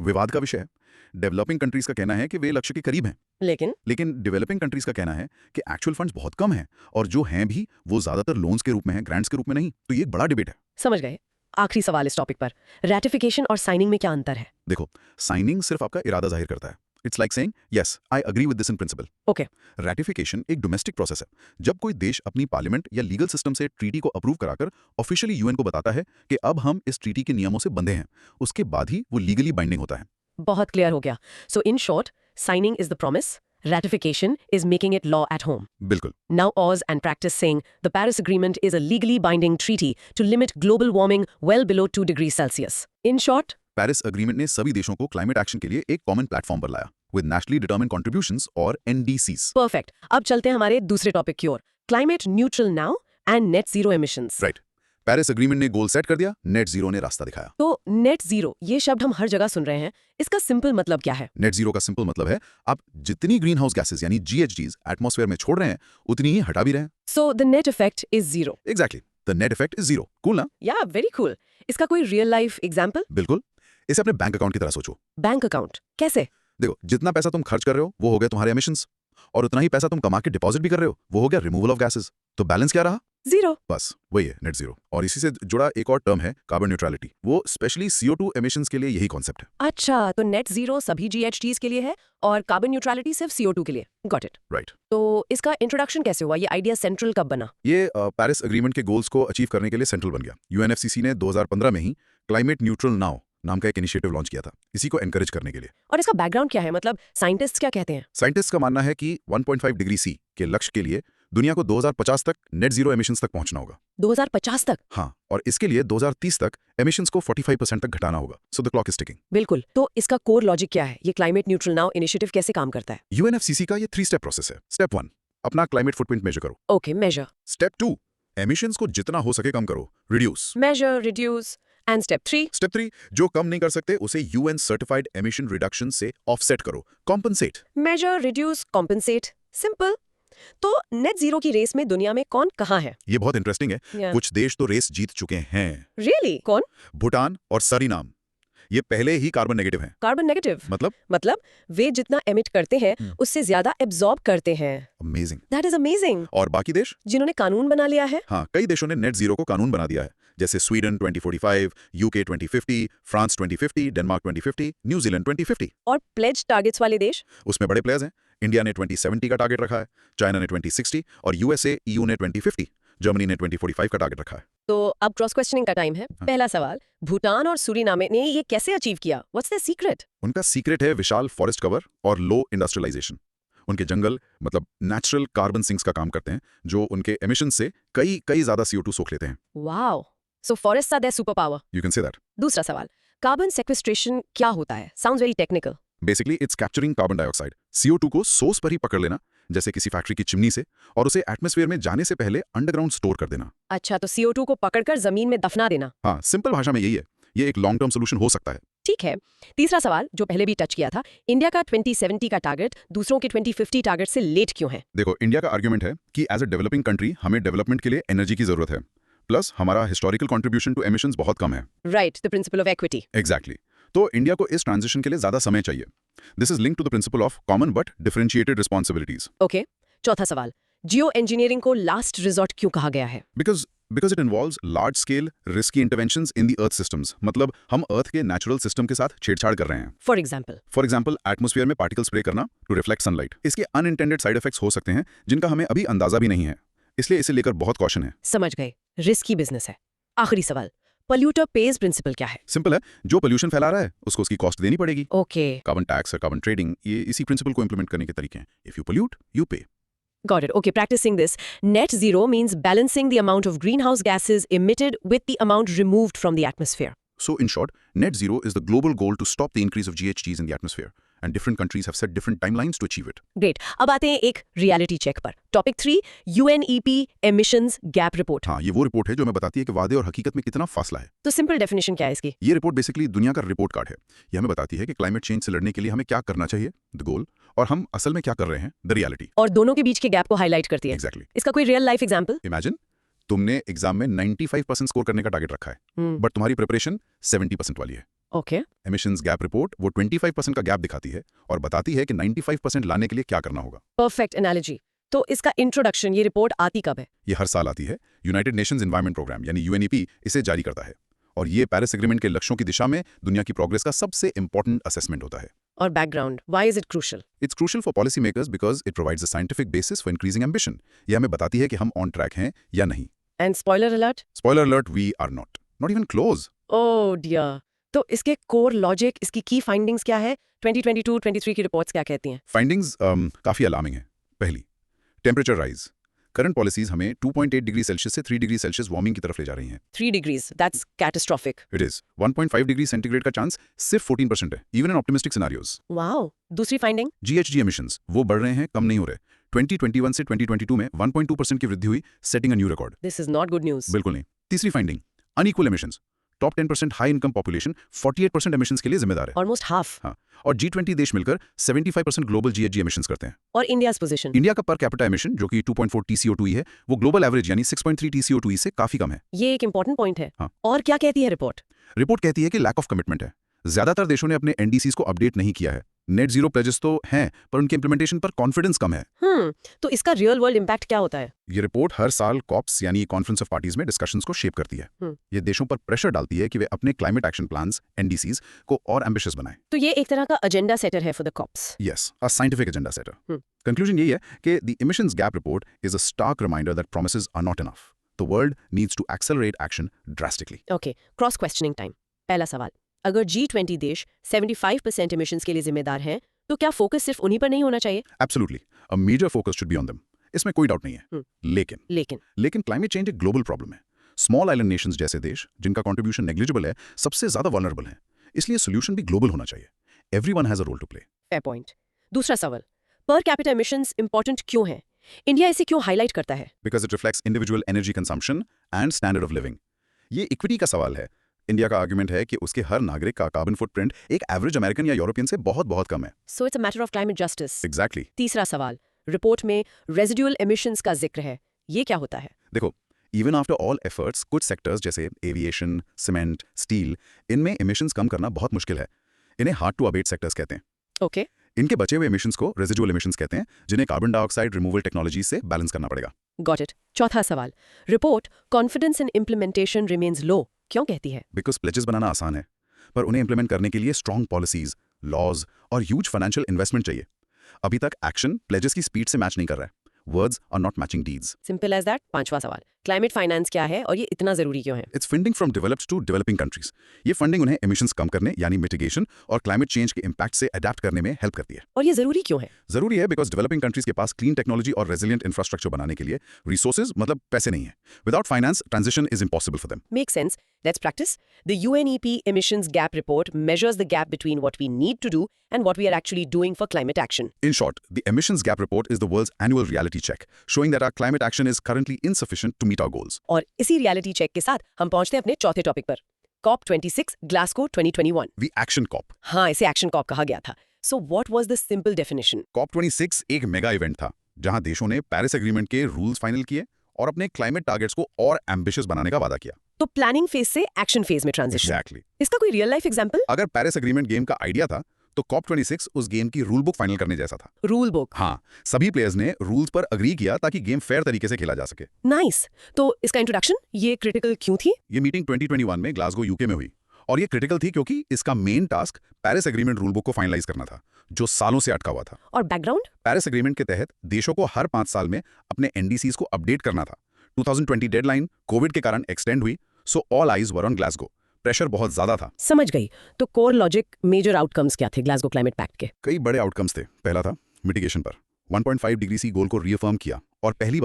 विवाद का विषय है। डेवलपिंग कंट्रीज का कहना है कि वे लक्ष्य के करीब हैं, लेकिन डेवलपिंग कंट्रीज का कहना है कि एक्चुअल फंड्स बहुत कम हैं और जो हैं भी वो ज्यादातर लोन्स के रूप में हैं, ग्रांट्स के रूप में नहीं। तो ये एक बड़ा डिबेट है। समझ गए। आखिरी सवाल इस टॉपिक पर, रैटिफिकेशन और साइनिंग में क्या अंतर है? देखो, साइनिंग सिर्फ आपका इरादा जाहिर करता है। It's like saying yes I agree with this in principle. Okay. Ratification एक डोमेस्टिक प्रोसेस है। जब कोई देश अपनी पार्लियामेंट या लीगल सिस्टम से ट्रीटी को अप्रूव कराकर ऑफिशियली यूएन को बताता है कि अब हम इस ट्रीटी के नियमों से बंधे हैं, उसके बाद ही वो लीगली बाइंडिंग होता है। बहुत क्लियर हो गया। So in short, signing is the promise, ratification is making it law at home. बिल्कुल। Now Oz and practice saying the Paris Agreement is a legally binding treaty to limit global warming well below 2 degrees Celsius. In short, Paris agreement ने सभी देशों को क्लाइमेट एक्शन के लिए एक कॉमन प्लेटफॉर्म पर लाया विद नेशनली डिटरमाइंड कंट्रीब्यूशंस और एनडीसीज। perfect. अब चलते हैं हमारे दूसरे टॉपिक की ओर, climate neutral now and net zero emissions. Right. Paris agreement ने गोल सेट कर दिया, नेट जीरो ने रास्ता दिखाया। तो नेट जीरो, ये शब्द हम हर जगह सुन रहे हैं, इसका सिंपल मतलब क्या है? नेट जीरो का सिंपल मतलब है आप जितनी ग्रीन हाउस गैसेस यानी जीएचजीज एटमॉस्फेयर में छोड़ रहे हैं उतनी ही हटा भी रहे हैं। So the net effect is zero. Exactly, the net effect is zero. Cool ना? Yeah, very cool. इसका कोई रियल लाइफ एग्जाम्पल? बिल्कुल। इसे अपने बैंक अकाउंट की तरह सोचो। बैंक अकाउंट कैसे? देखो, जितना पैसा तुम खर्च कर रहे हो वो हो गया तुम्हारे एमिशंस, और उतना ही पैसा तुम कमा के डिपॉजिट भी कर रहे हो वो हो गया रिमूवल ऑफ गैसेस। तो बैलेंस क्या रहा? जीरो। बस वही है नेट जीरो। और इसी से जुड़ा एक और टर्म है कार्बन न्यूट्रलिटी। वो स्पेशली CO2 एमिशंस के लिए यही कॉन्सेप्ट है। अच्छा, तो नेट जीरो सभी GHGs के लिए है और कार्बन न्यूट्रलिटी सिर्फ CO2 के लिए। Got it. राइट। तो इसका इंट्रोडक्शन कैसे हुआ? ये आइडिया सेंट्रल कब बना? ये पेरिस एग्रीमेंट के गोल्स को अचीव करने के लिए सेंट्रल बन गया। UNFCCC ने 2015 में ही क्लाइमेट न्यूट्रल नाउ नाम का एक इनिशिएटिव लॉन्च किया था, इसी को एनकरेज करने के लिए। और इसका बैकग्राउंड क्या है? मतलब साइंटिस्ट्स क्या कहते हैं? साइंटिस्ट का मानना है कि 1.5 डिग्री सी के लक्ष्य के लिए दुनिया को 2050 तक नेट जीरो एमिशंस तक पहुंचना होगा। 2050 तक? हाँ, और इसके लिए 2030 तक एमिशंस को 45% तक घटाना होगा। So the clock is ticking. बिल्कुल। तो इसका कोर लॉजिक क्या है? ये क्लाइमेट न्यूट्रल नाउ इनिशिएटिव कैसे काम करता है? UNFCCC का ये 3 स्टेप प्रोसेस है। स्टेप 1, अपना क्लाइमेट फुटप्रिंट मेजर करो। Okay, measure. स्टेप 2, एमिशंस को जितना हो सके कम करो, reduce. Measure, reduce. And step 3? Step 3, जो कम नहीं कर सकते उसे UN सर्टिफाइड एमिशन रिडक्शन से ऑफसेट करो, compensate. Measure, reduce, compensate. Simple. तो नेट जीरो की रेस में दुनिया में कौन कहाँ है? ये बहुत इंटरेस्टिंग है। Yeah. कुछ देश तो रेस जीत चुके हैं। Really? कौन? भूटान और सरीनाम, ये पहले ही कार्बन नेगेटिव हैं। Carbon negative? मतलब वे जितना एमिट करते हैं उससे ज्यादा एब्जॉर्ब करते हैं। अमेजिंग। That is amazing. और बाकी देश? जिन्होंने कानून बना लिया है? हाँ, कई देशों ने नेट जीरो को कानून बना दिया है, जैसे Sweden 2045, UK 2050, France 2050, Denmark 2050, New Zealand 2050। और प्लेज टारगेट्स वाले देश? उसमें बड़े प्लेयर्स हैं। इंडिया ने 2070 का टारगेट रखा है, चाइना ने 2060 और USA EU ने 2050, जर्मनी ने 2045 का टारगेट रखा है। तो अब क्रॉस क्वेश्चनिंग का टाइम है। पहला सवाल, भूटान और सूरीनाम ने ये कैसे अचीव किया? What's their secret? उनका सीक्रेट है विशाल फॉरेस्ट कवर और लो इंडस्ट्रियलाइजेशन। उनके जंगल मतलब नेचुरल कार्बन सिंक्स का काम करते हैं, जो उनके एमिशन से कई ज्यादा CO2 सोख लेते हैं। Wow, so forest are their superpower. You can say that. दूसरा सवाल, कार्बन सेक्वेस्ट्रेशन क्या होता है? Sounds very technical. Basically it's capturing carbon dioxide, CO2 को सोर्स पर ही पकड़ लेना, जैसे किसी फैक्ट्री की चिमनी से, और उसे एटमॉस्फेयर में जाने से पहले अंडरग्राउंड स्टोर कर देना। अच्छा, तो CO2 को पकड़कर जमीन में दफना देना। हाँ, सिंपल भाषा में यही है। ये एक लॉन्ग टर्म सोल्यूशन हो सकता है। ठीक है। तीसरा सवाल जो पहले भी टच किया था, इंडिया का 2070 का टारगेट दूसरों के 2050 टारगेट से लेट क्यों है? देखो, इंडिया का आर्ग्यूमेंट है कि एज अ डेवलपिंग कंट्री हमें डेवलपमेंट के लिए एनर्जी की जरूरत है, प्लस हमारा हिस्टोरिकल कंट्रीब्यूशन टू एमिशंस बहुत कम है। Right, the principle of equity. Exactly. तो इंडिया को इस ट्रांजिशन के लिए ज्यादा समय चाहिए। This is link to the principle of common but differentiated responsibilities. Okay. चौथा सवाल, जियो इंजीनियरिंग को लास्ट रिजॉर्ट क्यों कहा गया है? Because it involves large scale risky interventions in the earth systems. मतलब हम अर्थ के नेचुरल सिस्टम के साथ छेड़छाड़ कर रहे हैं। फॉर एग्जाम्पल एटमॉस्फेयर में पार्टिकल स्प्रे करना टू रिफ्लेक्ट सनलाइट। इसके अनइंटेंडेड साइड इफेक्ट्स हो सकते हैं जिनका हमें अभी अंदाजा भी नहीं है, इसलिए इसे लेकर बहुत कॉशन है। समझ गए, रिस्की बिजनेस है। आखिरी सवाल, पॉल्यूटर पेज प्रिंसिपल क्या है? सिंपल है, जो पोल्यूशन फैला रहा है उसको उसकी कॉस्ट देनी पड़ेगी। ओके, कार्बन टैक्स और कार्बन ट्रेडिंग, ये इसी प्रिंसिपल को इंप्लीमेंट करने के तरीके हैं। इफ यू पोल्यूट यू पे। got it. Okay, practicing this. Net zero means balancing the amount of greenhouse gases emitted with the amount removed from the atmosphere. So in short, net zero is the global goal to stop the increase of GHGs in the atmosphere, and different countries have set different timelines to achieve it. Great. अब आते हैं एक रियलिटी चेक पर। Topic 3, UNEP emissions gap report. हाँ, ये वो रिपोर्ट है जो हमें बताती है कि वादे और हकीकत में कितना फासला है। तो सिंपल डेफिनेशन क्या है इसकी? ये रिपोर्ट बेसिकली दुनिया का रिपोर्ट कार्ड है। ये हमें बताती है कि क्लाइमेट चेंज से लड़ने के लिए हमें क्या करना चाहिए, द गोल, और हम असल में क्या कर रहे हैं, द रियलिटी। और दोनों के बीच के गैप को हाईलाइट करती है। एग्जैक्टली। इसका कोई रियल लाइफ एग्जांपल? इमेजिन तुमने एग्जाम में 95% स्कोर करने का टारगेट रखा है, बट तुम्हारी प्रिपरेशन 70% वाली है। ओके। एमिशंस गैप रिपोर्ट वो 25% का गैप दिखाती है और बताती है कि 95% लाने के लिए क्या करना होगा। Perfect analogy. तो इसका इंट्रोडक्शन, ये रिपोर्ट आती कब है? ये हर साल आती है। यूनाइटेड नेशंस एनवायरनमेंट प्रोग्राम यानी UNEP इसे जारी करता है, और ये पेरिस एग्रीमेंट के लक्ष्यों की दिशा में दुनिया की प्रोग्रेस का सबसे इंपॉर्टेंट असेसमेंट होता है। और background, why is it crucial? It's crucial for policy makers because it provides a scientific basis for increasing ambition. ये हमें बताती है कि हम ऑन ट्रैक हैं या नहीं। And spoiler alert? Spoiler alert, we are not even close. Oh dear. तो इसके कोर लॉजिक, इसकी की फाइंडिंग्स क्या है? 2022-23 की रिपोर्ट्स क्या कहती हैं? फाइंडिंग्स काफी अलार्मिंग है। पहली, टेम्परेचर राइज। करंट पॉलिसीज हमें 2.8 डिग्री सेल्सियस से 3 डिग्री सेल्सियस वार्मिंग की तरफ ले जा रही हैं। 3 degrees, that's catastrophic. It is 1.5 degree centigrade का चांस सिर्फ 14% है, even in optimistic scenarios. Wow. दूसरी फाइंडिंग? GHG एमिशंस वो बढ़ रहे हैं, कम नहीं हो रहे। 2021 से 2022 में 1.2% की वृद्धि हुई, setting a new record. This is not good news. बिल्कुल नहीं। तीसरी finding, unequal emissions. Top 10% high income population 48% emissions के लिए जिम्मेदार है। Almost half. हाँ, और G20 देश मिलकर 75% ग्लोबल GHG एमिशंस करते हैं। और इंडियाज पोजीशन? इंडिया का पर कैपिटा एमिशन जो कि 2.4 TCO2e है, वो ग्लोबल एवरेज यानी 6.3 TCO2e से काफी कम है। ये एक इंपॉर्टेंट पॉइंट है। हाँ। और क्या कहती है रिपोर्ट? रिपोर्ट कहती है कि लैक ऑफ कमिटमेंट है। ज्यादातर देशों ने अपने NDCs को अपडेट नहीं किया है। नेट जीरो प्लेजेस तो हैं, पर उनके इंप्लीमेंटेशन पर कॉन्फिडेंस कम है। तो इसका रियल वर्ल्ड इंपैक्ट क्या होता है? ये रिपोर्ट हर साल कॉप्स यानी कॉन्फ्रेंस ऑफ पार्टीज में डिस्कशंस को शेप करती है। ये देशों पर प्रेशर डालती है कि वे अपने क्लाइमेट एक्शन प्लान्स NDCs को और एम्बिशियस बनाएं। तो ये एक तरह का एजेंडा सेटर है for the COPs. Yes, a scientific agenda setter. Conclusion यही है कि the emissions gap report is a stark reminder that promises are not enough. The world needs to accelerate action drastically. Okay, cross questioning time. पहला सवाल, अगर G20 देश 75% एमिशंस के लिए जिम्मेदार हैं, तो क्या फोकस सिर्फ उन्हीं पर नहीं होना चाहिए? Absolutely, a major focus should be on them. इसमें कोई डाउट नहीं है। लेकिन क्लाइमेट चेंज एक ग्लोबल प्रॉब्लम है। स्मॉल आइलैंड नेशंस जैसे देश जिनका कंट्रीब्यूशन नेग्लिजिबल है, सबसे ज्यादा वल्नरेबल हैं। इसलिए सोल्यूशन भी ग्लोबल होना चाहिए। Everyone has a role to play. Fair point. दूसरा सवाल, पर कैपिटा एमिशंस इंपॉर्टेंट क्यों है? इंडिया इसे क्यों हाईलाइट करता है? Because it reflects individual energy consumption and standard of living. ये इक्विटी का सवाल है। इंडिया का आर्गुमेंट है कि उसके हर नागरिक का कार्बन फुटप्रिंट एक एवरेज अमेरिकन या यूरोपियन से बहुत कम है। So it's a matter of climate justice. Exactly. तीसरा सवाल, रिपोर्ट में रेजिडुअल एमिशंस का जिक्र है, ये क्या होता है? देखो, इवन आफ्टर ऑल एफर्ट्स कुछ सेक्टर्स जैसे एविएशन, सीमेंट, स्टील, इनमें एमिशंस कम करना बहुत मुश्किल है। इन्हें हार्ड टू अबेट सेक्टर्स कहते हैं। ओके। इनके बचे हुए एमिशंस को रेजिडुअल एमिशंस कहते हैं, जिन्हें कार्बन डाइऑक्साइड रिमूवल टेक्नोलॉजी से बैलेंस करना पड़ेगा। Got it. चौथा सवाल, report confidence in implementation remains low क्यों कहती है? बिकॉज प्लेजेस बनाना आसान है, पर उन्हें इंप्लीमेंट करने के लिए स्ट्रॉन्ग पॉलिसीज, लॉज और ह्यूज फाइनेंशियल इन्वेस्टमेंट चाहिए। अभी तक एक्शन प्लेजेस की स्पीड से मैच नहीं कर रहा है। Words are not matching deeds. Simple as that. पांचवा सवाल, क्लाइमेट फाइनेंस क्या है और ये इतना जरूरी क्यों है? It's funding from developed to developing countries. ये फंडिंग उन्हें एमिशंस कम करने यानी मिटिगेशन और क्लाइमेट चेंज के इम्पैक्ट से अडेप्ट करने में हेल्प करती है। और ये जरूरी क्यों है? जरूरी है बिकॉज डेवलपिंग कंट्रीज के पास क्लीन टेक्नोलॉजी और रेजिलिएंट इंफ्रास्ट्रक्चर बनाने के लिए रिसोर्सेज मतलब पैसे नहीं है। Without finance transition is impossible for them. Makes sense. Let's practice. The UNEP Emissions Gap Report measures the gap between what we need to do and what we are actually doing for climate action. In short, the Emissions Gap Report is the world's annual reality check, showing that our climate action is currently insufficient to meet our goals. और इसी रियलिटी चेक के साथ हम पहुंचते हैं अपने चौथे टॉपिक पर, COP26 Glasgow 2021। The Action COP. हाँ, इसे एक्शन कॉप कहा गया था। So what was the simple definition? COP26 एक मेगा इवेंट था जहां देशों ने पेरिस एग्रीमेंट के रूल्स फाइनल किए और अपने क्लाइमेट टारगेट्स को और एम्बिशियस बनाने का वादा किया। तो प्लानिंग फेज से एक्शन फेज में ट्रांजिशन। Exactly. इसका कोई रियल लाइफ एग्जांपल? अगर पेरिस एग्रीमेंट गेम का आइडिया था तो COP26 उस गेम की रूल बुक फाइनल करने जैसा था। Rule book. हाँ, सभी प्लेयर्स ने रूल्स पर अग्री किया ताकि गेम फेयर तरीके से खेला जा सके। नाइस। तो इसका इंट्रोडक्शन ये क्रिटिकल क्यों थी? ये मीटिंग 2021 में ग्लासगो यूके में हुई और ये क्रिटिकल थी क्योंकि इसका main task Paris agreement rule book को फाइनलाइज करना था, जो सालों से अटका हुआ था। और बैकग्राउंड? पेरिस एग्रीमेंट के तहत देशों को हर 5 साल में अपने एनडीसीज को अपडेट करना था। 2020 डेडलाइन कोविड के कारण एक्सटेंड हुई, so all eyes were on Glasgow. Pressure बहुत ज्यादा था। समझ गई। तो कोर लॉजिक, मेजर आउटकम्स क्या थे ग्लासगो क्लाइमेट पैक्ट के? कई बड़े आउटकम्स थे। पहला था मिटिगेशन पर 1.5 डिग्री सी गोल को रीअफर्म किया और पहली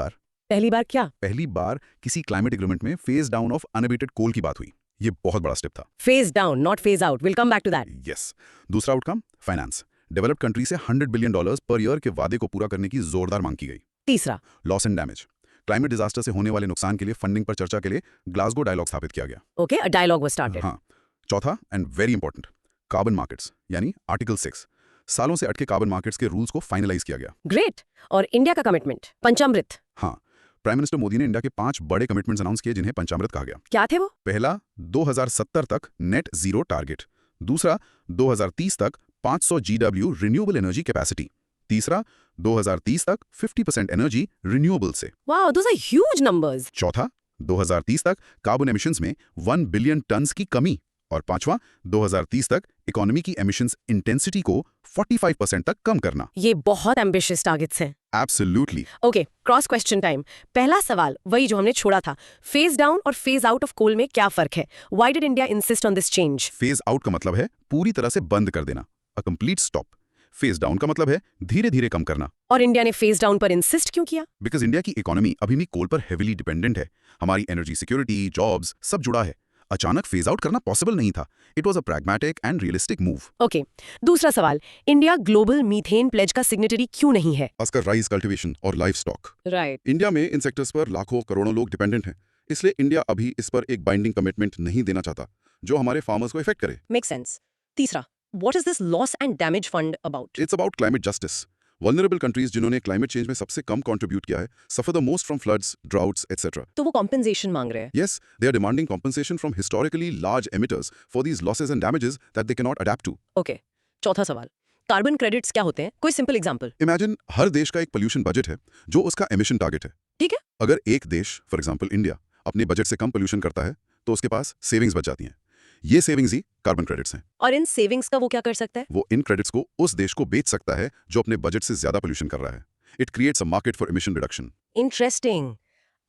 बार किसी क्लाइमेट एग्रीमेंट में phase down of unabated coal की बात हुई। ये बहुत बड़ा स्टेप था। Phase down not phase out. Will come back to that. Yes. दूसरा आउटकम फाइनेंस। डेवलप्ड कंट्री से $100 बिलियन पर ईयर के वादे को पूरा करने की जोरदार मांग की गई। तीसरा, loss and damage. Climate disaster से होने वाले नुकसान के लिए फंडिंग पर चर्चा के लिए ग्लासगो डायलॉग स्थापित किया गया। Okay, a dialogue was started. हाँ। चौथा and very important, carbon markets यानी आर्टिकल 6। सालों से अटके कार्बन मार्केट्स के रूल्स को फाइनलाइज किया गया। ग्रेट। और इंडिया का कमिटमेंट, पंचामृत। हाँ, प्राइम मिनिस्टर मोदी ने इंडिया के 5 बड़े कमिटमेंट्स अनाउंस किए जिन्हें पंचामृत कहा गया। क्या थे वो? पहला 2070 तक नेट जीरो टारगेट। दूसरा 2030 तक 500 GW रिन्यूएबल एनर्जी कैपेसिटी। तीसरा 2030 तक 50% एनर्जी रिन्यूएबल से। Wow, those are huge numbers. चौथा 2030 तक कार्बन एमिशंस में 1 बिलियन टन्स की कमी। और पांचवा 2030 तक इकोनॉमी की एमिशंस इंटेंसिटी को 45% तक कम करना। ये बहुत एम्बिशियस टारगेट्स हैं। Absolutely. Okay, cross question time. पहला सवाल वही जो हमने छोड़ा था, फेज डाउन और फेज आउट ऑफ कोल में क्या फर्क है? Why did India insist on this change? Phase out का मतलब है पूरी तरह से बंद कर देना, a complete stop. Phase down का मतलब है धीरे धीरे कम करना। और इंडिया ने फेज डाउन पर इंसिस्ट क्यों किया? बिकॉज इंडिया की इकोनॉमी अभी भी कोल पर हेविली डिपेंडेंट है। हमारी एनर्जी सिक्योरिटी, जॉब्स सब जुड़ा है। अचानक फेज आउट करना पॉसिबल नहीं था। It was a pragmatic and realistic move. Okay, दूसरा सवाल, इंडिया ग्लोबल मीथेन प्लेज का सिग्नेटरी क्यों नहीं है? खासकर राइस कल्टीवेशन और लाइफ स्टॉक। राइट। इंडिया में इन सेक्टर्स पर लाखों करोड़ों लोग डिपेंडेंट हैं, इसलिए इंडिया अभी इस पर एक बाइंडिंग कमिटमेंट नहीं देना चाहता जो हमारे फार्मर्स को इफेक्ट करे। Make sense. तीसरा, what is this loss and damage fund about? It's about climate justice. Vulnerable countries जिन्होंने क्लाइमेट चेंज में सबसे कम कंट्रीब्यूट किया है suffer the most from floods, droughts etcetera. तो वो कॉम्पेंसेशन मांग रहे हैं। Yes, they are demanding compensation from historically large emitters for these losses and damages that they cannot adapt to. Okay, चौथा सवाल, कार्बन क्रेडिट्स क्या होते हैं? कोई सिंपल एग्जांपल। Imagine हर देश का एक पोल्यूशन बजट है जो उसका एमिशन टारगेट है। ठीक है। अगर एक देश, फॉर एग्जांपल इंडिया, अपने बजट से कम पोल्यूशन करता है तो उसके पास सेविंग्स बच जाती हैं। ये सेविंग्स ही कार्बन क्रेडिट्स हैं। और इन सेविंग्स का वो क्या कर सकता है? वो इन क्रेडिट्स को उस देश को बेच सकता है जो अपने बजट से ज्यादा पोल्यूशन कर रहा है। It creates a market for emission reduction. Interesting.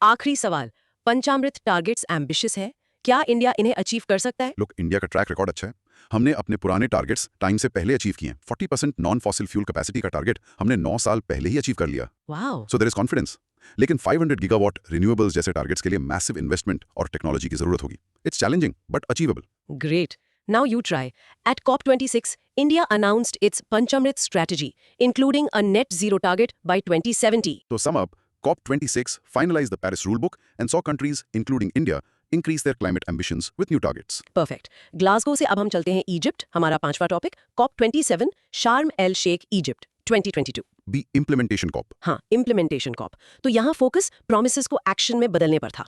आखिरी सवाल, पंचामृत टारगेट्स एम्बिशियस है, क्या इंडिया इन्हें अचीव कर सकता है? लुक, इंडिया का ट्रैक रिकॉर्ड अच्छा है। हमने अपने पुराने टारगेट्स टाइम से पहले अचीव किए हैं। 40% नॉन फॉसिल फ्यूल कैपेसिटी का टारगेट हमने 9 साल पहले ही अचीव कर लिया। Wow. So there is confidence. लेकिन 500 गीगावाट रिन्यूएबल्स जैसे टारगेट्स के लिए मैसिव इन्वेस्टमेंट और टेक्नोलॉजी की जरूरत होगी। It's challenging but achievable. Great. Now you try. At COP26, India announced its Panchamrit strategy, including a net zero target by 2070. To sum up, COP26 finalized the Paris rule book and saw countries, including India, increase their climate ambitions with new targets. Perfect. Glasgow से अब हम चलते हैं इजिप्ट, हमारा पांचवा topic, COP27, Sharm El Sheikh, Egypt, 2022. The implementation COP. हाँ, इम्प्लीमेंटेशन कॉप। तो यहाँ फोकस प्रोमिसेस को एक्शन में बदलने पर था।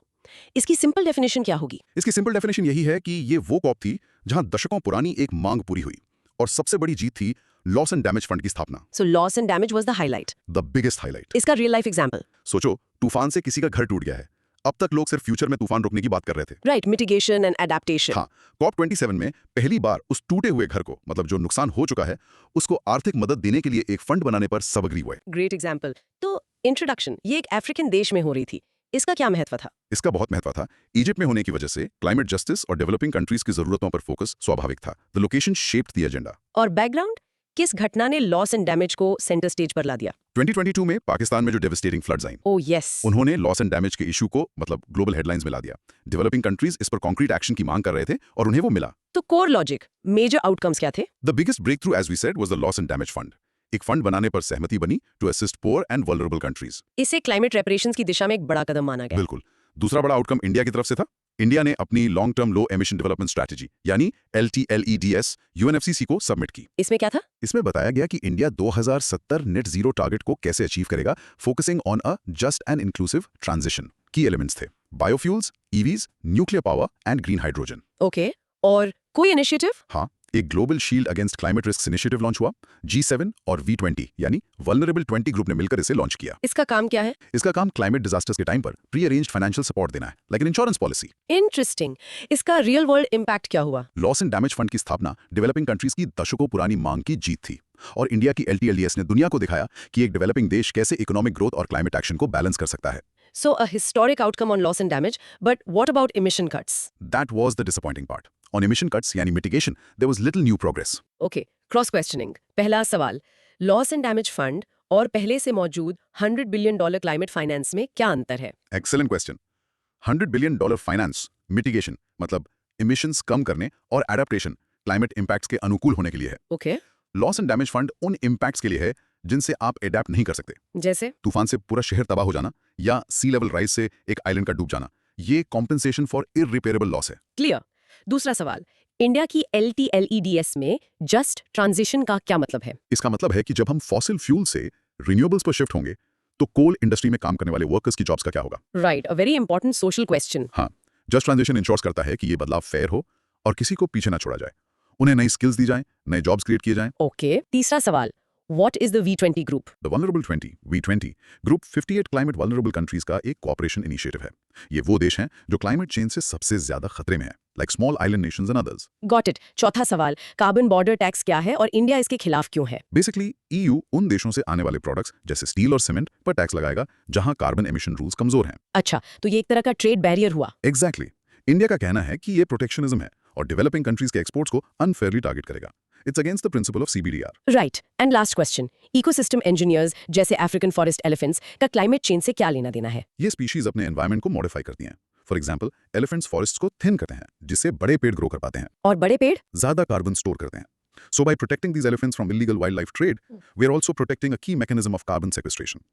इसकी सिंपल डेफिनेशन क्या होगी? इसकी सिंपल डेफिनेशन यही है कि ये वो कॉप थी जहां दशकों पुरानी एक मांग पूरी हुई और सबसे बड़ी जीत थी लॉस एंड डैमेज फंड की स्थापना। So loss and damage was the highlight. The biggest highlight. इसका रियल लाइफ एग्जांपल। सोचो, तूफान से किसी का घर टूट गया है। अब तक लोग सिर्फ फ्यूचर में तूफान रोकने की बात कर रहे थे। Right, mitigation and adaptation. हाँ, COP27 में पहली बार उस टूटे हुए घर को, मतलब जो नुकसान हो चुका है, उसको आर्थिक मदद देने के लिए एक फंड बनाने पर सब अग्री हुए। Great example. तो इंट्रोडक्शन ये एक अफ्रीकन देश में हो रही थी। इसका क्या महत्व था? इसका बहुत महत्व था। इजिप्ट में होने की वजह से क्लाइमेट जस्टिस और डेवलपिंग कंट्रीज की जरूरतों पर फोकस स्वाभाविक था। The location shaped the agenda. और बैकग्राउंड, किस घटना ने लॉस एंड डैमेज को सेंटर स्टेज पर ला दिया? 2022 में पाकिस्तान में जो डेवास्टेटिंग फ्लड्स आईं, ओह यस। उन्होंने लॉस एंड डैमेज के इशू को मतलब ग्लोबल हेडलाइंस में ला दिया। डेवलपिंग कंट्रीज इस पर कॉन्क्रीट एक्शन की मांग कर रहे थे और उन्हें वो मिला। तो कोर लॉजिक, मेजर आउटकम्स क्या थे? The biggest breakthrough as we said was the loss and damage fund. एक फंड बनाने पर सहमति बनी to assist poor and vulnerable countries. इसे क्लाइमेट रेपरेशंस की दिशा में एक बड़ा कदम माना गया। बिल्कुल। दूसरा बड़ा आउटकम इंडिया की तरफ से था। इंडिया ने अपनी लॉन्ग टर्म लो एमिशन डेवलपमेंट स्ट्रैटेजी यानी LTLEDS UNFCCC को सबमिट की। इसमें क्या था? इसमें बताया गया कि इंडिया 2070 नेट जीरो टारगेट को कैसे अचीव करेगा, focusing on a just and inclusive transition. की एलिमेंट्स थे biofuels, EVs, nuclear power and green hydrogen. Okay, और कोई इनिशिएटिव? हाँ, एक global shield against climate risk initiative launch हुआ। G7 और V20 यानी वल्नरेबल 20 ग्रुप ने मिलकर इसे लॉन्च किया। इसका काम क्या है? इसका काम क्लाइमेट डिजास्टर्स के टाइम पर प्री अरेंज्ड फाइनेंशियल सपोर्ट देना है, like an insurance policy. Interesting. इसका रियल वर्ल्ड इम्पैक्ट क्या हुआ? लॉस एंड डैमेज फंड की स्थापना डेवलपिंग कंट्रीज की दशकों पुरानी मांग की जीत थी और इंडिया की LTLES ने दुनिया को दिखाया कि एक डेवलपिंग देश कैसे इकोनॉमिक ग्रोथ और क्लाइमेट एक्शन को बैलेंस कर सकता है। So a historic outcome on loss and damage, but what about emission cuts? That was the disappointing part. On emission cuts यानी mitigation, there was little new progress. Okay, cross questioning. पहला सवाल, लॉस एंड डैमेज फंड और पहले से मौजूद $100 बिलियन क्लाइमेट फाइनेंस में क्या अंतर है? Excellent question. $100 billion finance mitigation मतलब emissions कम करने और adaptation क्लाइमेट impacts के अनुकूल होने के लिए है। Okay, loss and damage fund उन impacts के लिए है जिनसे आप अडेप्ट नहीं कर सकते। जैसे? तूफान से पूरा शहर तबाह हो जाना या सी लेवल राइज से एक आइलैंड का डूब जाना, ये कॉम्पेंसेशन फॉर इररिपेरेबल लॉस है। क्लियर। दूसरा सवाल, इंडिया की LTLEDS में जस्ट ट्रांजिशन का क्या मतलब है? इसका मतलब है कि जब हम फॉसिल फ्यूल से रिन्यूएबल्स पर शिफ्ट होंगे तो कोल इंडस्ट्री में काम करने वाले वर्कर्स की जॉब्स का क्या होगा? Right, a very important social question. हाँ, जस्ट ट्रांजिशन इंश्योर्स करता है कि ये बदलाव फेयर हो और किसी को पीछे ना छोड़ा जाए। उन्हें नई स्किल्स दी जाएं, नए जॉब्स क्रिएट किए जाएं। ओके, तीसरा सवाल, what is the V20 group? The vulnerable 20 V20 group 58 climate vulnerable countries का एक कोऑपरेशन इनिशिएटिव है। ये वो देश हैं जो क्लाइमेट चेंज से सबसे ज्यादा खतरे में है, like small island Nations and others. Got it. चौथा सवाल, कार्बन बॉर्डर टैक्स क्या है और इंडिया इसके खिलाफ क्यों है? बेसिकली EU उन देशों से आने वाले प्रोडक्ट्स जैसे स्टील और सीमेंट पर टैक्स लगाएगा जहां कार्बन एमिशन रूल्स कमजोर हैं। अच्छा, तो ये एक तरह का ट्रेड बैरियर हुआ। एग्जैक्टली। इंडिया का कहना है कि ये प्रोटेक्शनिज्म है और डेवलपिंग कंट्रीज के एक्सपोर्ट्स को अनफेयरली टारगेट करेगा। It's against the principle of CBDR। Right, and last question, ecosystem engineers जैसे अफ्रीकन फॉरेस्ट एलिफेंट्स का क्लाइमेट चेंज से क्या लेना देना है? ये स्पीशीज अपने एनवायरनमेंट को मॉडिफाई करती हैं। फॉर एग्जाम्पल, एलिफेंट्स फॉरेस्ट को थिन करते हैं जिससे बड़े पेड़ ग्रो कर पाते हैं और बड़े पेड़? ज्यादा कार्बन स्टोर करते हैं। So by protecting these elephants from illegal wildlife trade, we are also protecting a key mechanism of carbon sequestration.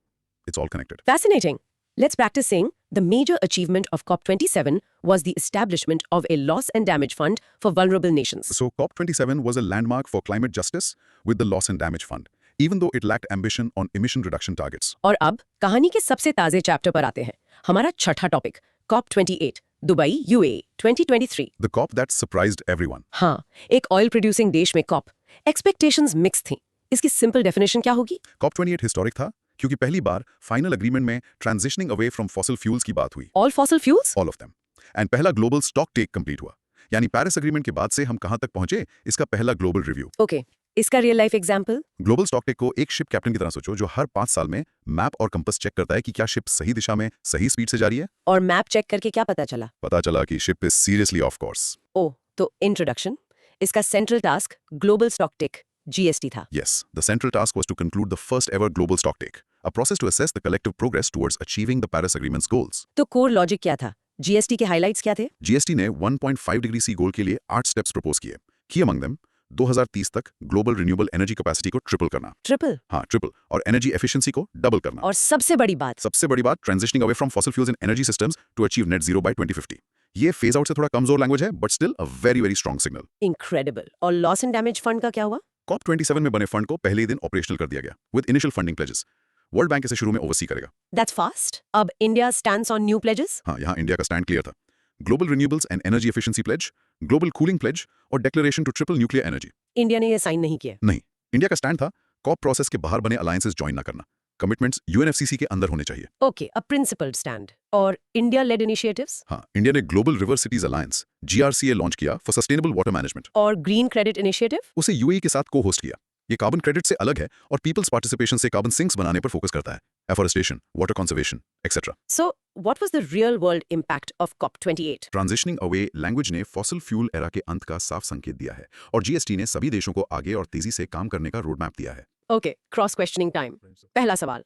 It's all connected. Fascinating. Let's practice saying the major achievement of COP27 was the establishment of a loss and damage fund for vulnerable nations. So COP27 was a landmark for climate justice with the loss and damage fund, even though it lacked ambition on emission reduction targets. और अब कहानी के सबसे ताजे चैप्टर पर आते हैं। हमारा छठा topic, COP28, Dubai UAE 2023। The COP that surprised everyone. हाँ, एक ऑयल प्रोड्यूसिंग देश में COP, एक्सपेक्टेशंस मिक्स थी। इसकी सिंपल डेफिनेशन क्या होगी? COP28 हिस्टोरिक था क्योंकि पहली बार फाइनल एग्रीमेंट में transitioning away from fossil fuels की बात हुई। All fossil fuels? All of them. And पहला ग्लोबल स्टॉक टेक कंप्लीट हुआ, यानी पेरिस एग्रीमेंट के बाद से हम कहां तक पहुंचे इसका पहला ग्लोबल रिव्यू। ओके, इसका real life example? Global stocktake को एक शिप कैप्टन की तरह सोचो जो हर 5 साल में मैप और कंपास चेक करता है कि क्या शिप सही दिशा में सही स्पीड से जा रही है। और मैप चेक करके क्या पता चला? पता चला कि ship is seriously of course. Oh, तो इंट्रोडक्शन, इसका central task global stocktake GST था। Yes, the central task was to conclude the first ever global stocktake, a process to assess the collective progress towards achieving the Paris Agreement's goals. तो कोर लॉजिक क्या था? GST के हाइलाइट्स क्या थे? GST ने 1.5 डिग्री C गोल के लिए 8 स्टेप्स प्रपोज किए। Key among them, 2030 तक ग्लोबल रिन्यूएबल एनर्जी कैपेसिटी को ट्रिपल करना। ट्रिपल? हाँ, ट्रिपल, और एनर्जी एफिशिएंसी को डबल करना। और सबसे बड़ी बात, transitioning away from fossil fuels in energy systems to achieve net zero by 2050। ये फेज आउट से थोड़ा कमजोर लैंग्वेज है, but still a very very strong signal. Incredible. और लॉस एंड डैमेज फंड का क्या हुआ? COP27 में बने फंड को पहले ही दिन ऑपरेशनल कर दिया गया with initial funding pledges. World Bank इसे शुरू में ओवरसी करेगा। That's fast. अब India stands on new pledges? हाँ, यहाँ इंडिया का स्टैंड क्लियर था। Global renewables and energy efficiency pledge, global cooling pledge और declaration to triple nuclear energy. India ने ये साइन नहीं किया? नहीं, इंडिया का स्टैंड था COP प्रोसेस के बाहर बने अलायंसेस ज्वाइन ना करना। कमिटमेंट्स UNFCCC के अंदर होने चाहिए। ओके, अ प्रिंसिपल्ड स्टैंड। और इंडिया लेड इनिशिएटिव्स? हाँ, इंडिया ने global river cities alliance GRCA launch किया फॉर सस्टेनेबल वाटर मैनेजमेंट। और ग्रीन क्रेडिट इनिशिएटिव? उसे UAE के साथ को होस्ट किया। ये कार्बन क्रेडिट से अलग है और पीपल्स पार्टिसिपेशन से कार्बन सिंक्स बनाने पर फोकस करता है। Afforestation, water conservation, etcetera. So, what was the real world impact of COP28? Transitioning away language ने फॉसिल फ्यूल एरा के अंत का साफ संकेत दिया है और जीएसटी ने सभी देशों को आगे और तेजी से काम करने का रोड मैप दिया है। Okay, cross questioning time. पहला सवाल.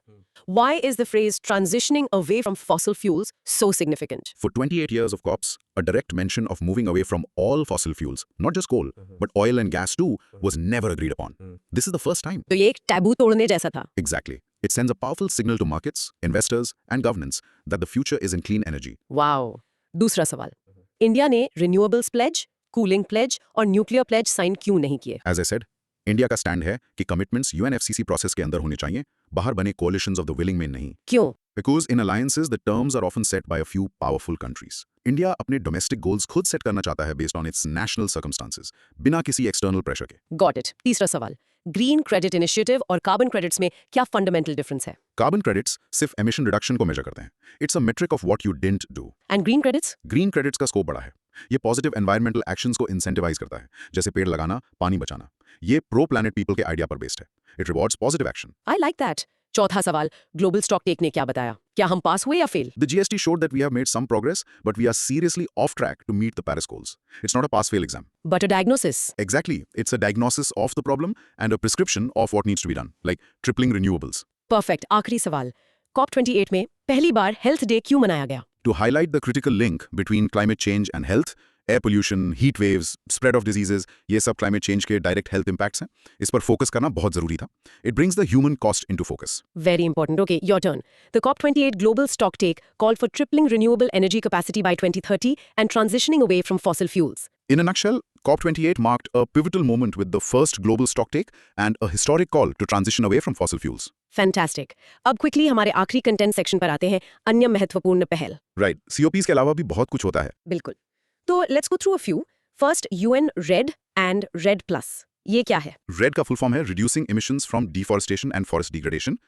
Why is the phrase transitioning away from fossil fuels so significant? For 28 years of COPs, a direct mention of moving away from all fossil fuels, not just coal, but oil and gas too, was never agreed upon. This is the first time. तो ये एक टैबू तोड़ने जैसा था. Exactly. It sends a powerful signal to markets, investors, and governments that the future is in clean energy. Wow. दूसरा सवाल. इंडिया ने renewables pledge, cooling pledge और nuclear pledge साइन क्यों नहीं किए? As I said, इंडिया का स्टैंड है कि कमिटमेंट्स यूएनएफसीसी प्रोसेस के अंदर होने चाहिए, बाहर बने कोलिशंस ऑफ द विलिंग में नहीं। क्यों? Because in alliances, the terms are often set by a few powerful countries. India अपने डोमेस्टिक गोल्स खुद सेट करना चाहता है based on its national circumstances, बिना किसी एक्सटर्नल प्रेशर के। Got it. तीसरा सवाल. ग्रीन क्रेडिट इनिशिएटिव और कार्बन क्रेडिट्स में क्या फंडामेंटल डिफरेंस है? कार्बन क्रेडिट्स सिर्फ एमिशन रिडक्शन को मेजर करते हैं। It's a metric of what you didn't do. And green credits? Green credits का स्कोप बड़ा है। ये पॉजिटिव एनवायरमेंटल एक्शंस को इंसेंटिवाइज करता है, जैसे पेड़ लगाना, पानी बचाना। ये प्रो प्लैनेट पीपल के आइडिया पर बेस्ड है। It rewards positive action. I like that. चौथा सवाल. ग्लोबल स्टॉक टेक ने क्या बताया? क्या हम पास हुए या fail? The GST showed that we have made some progress, but we are seriously off track to meet the Paris goals. It's not a pass-fail exam. But a diagnosis. Exactly. It's a diagnosis of the problem and a prescription of what needs to be done, like tripling renewables. Perfect. आखिरी सवाल. COP28 में पहली बार हेल्थ डे क्यों मनाया गया? To highlight the critical link between climate change and health, air pollution, heat waves, spread of diseases, ये सब climate change के direct health impacts हैं। इस पर focus करना बहुत जरूरी था। It brings the human cost into focus. Very important. Okay, your turn. The COP28 global stocktake called for tripling renewable energy capacity by 2030 and transitioning away from fossil fuels. In a nutshell, COP28 marked a pivotal moment with the first global stocktake and a historic call to transition away from fossil fuels. Fantastic. अब क्विकली हमारे आखिरी कंटेंट सेक्शन पर आते हैं, अन्य महत्वपूर्ण पहल. Right. COPs के अलावा भी बहुत कुछ होता है। बिल्कुल. तो let's go through a few. First, UN red and red plus. ये क्या है? रेड का फुल फॉर्म है reducing emissions from deforestation and forest degradation.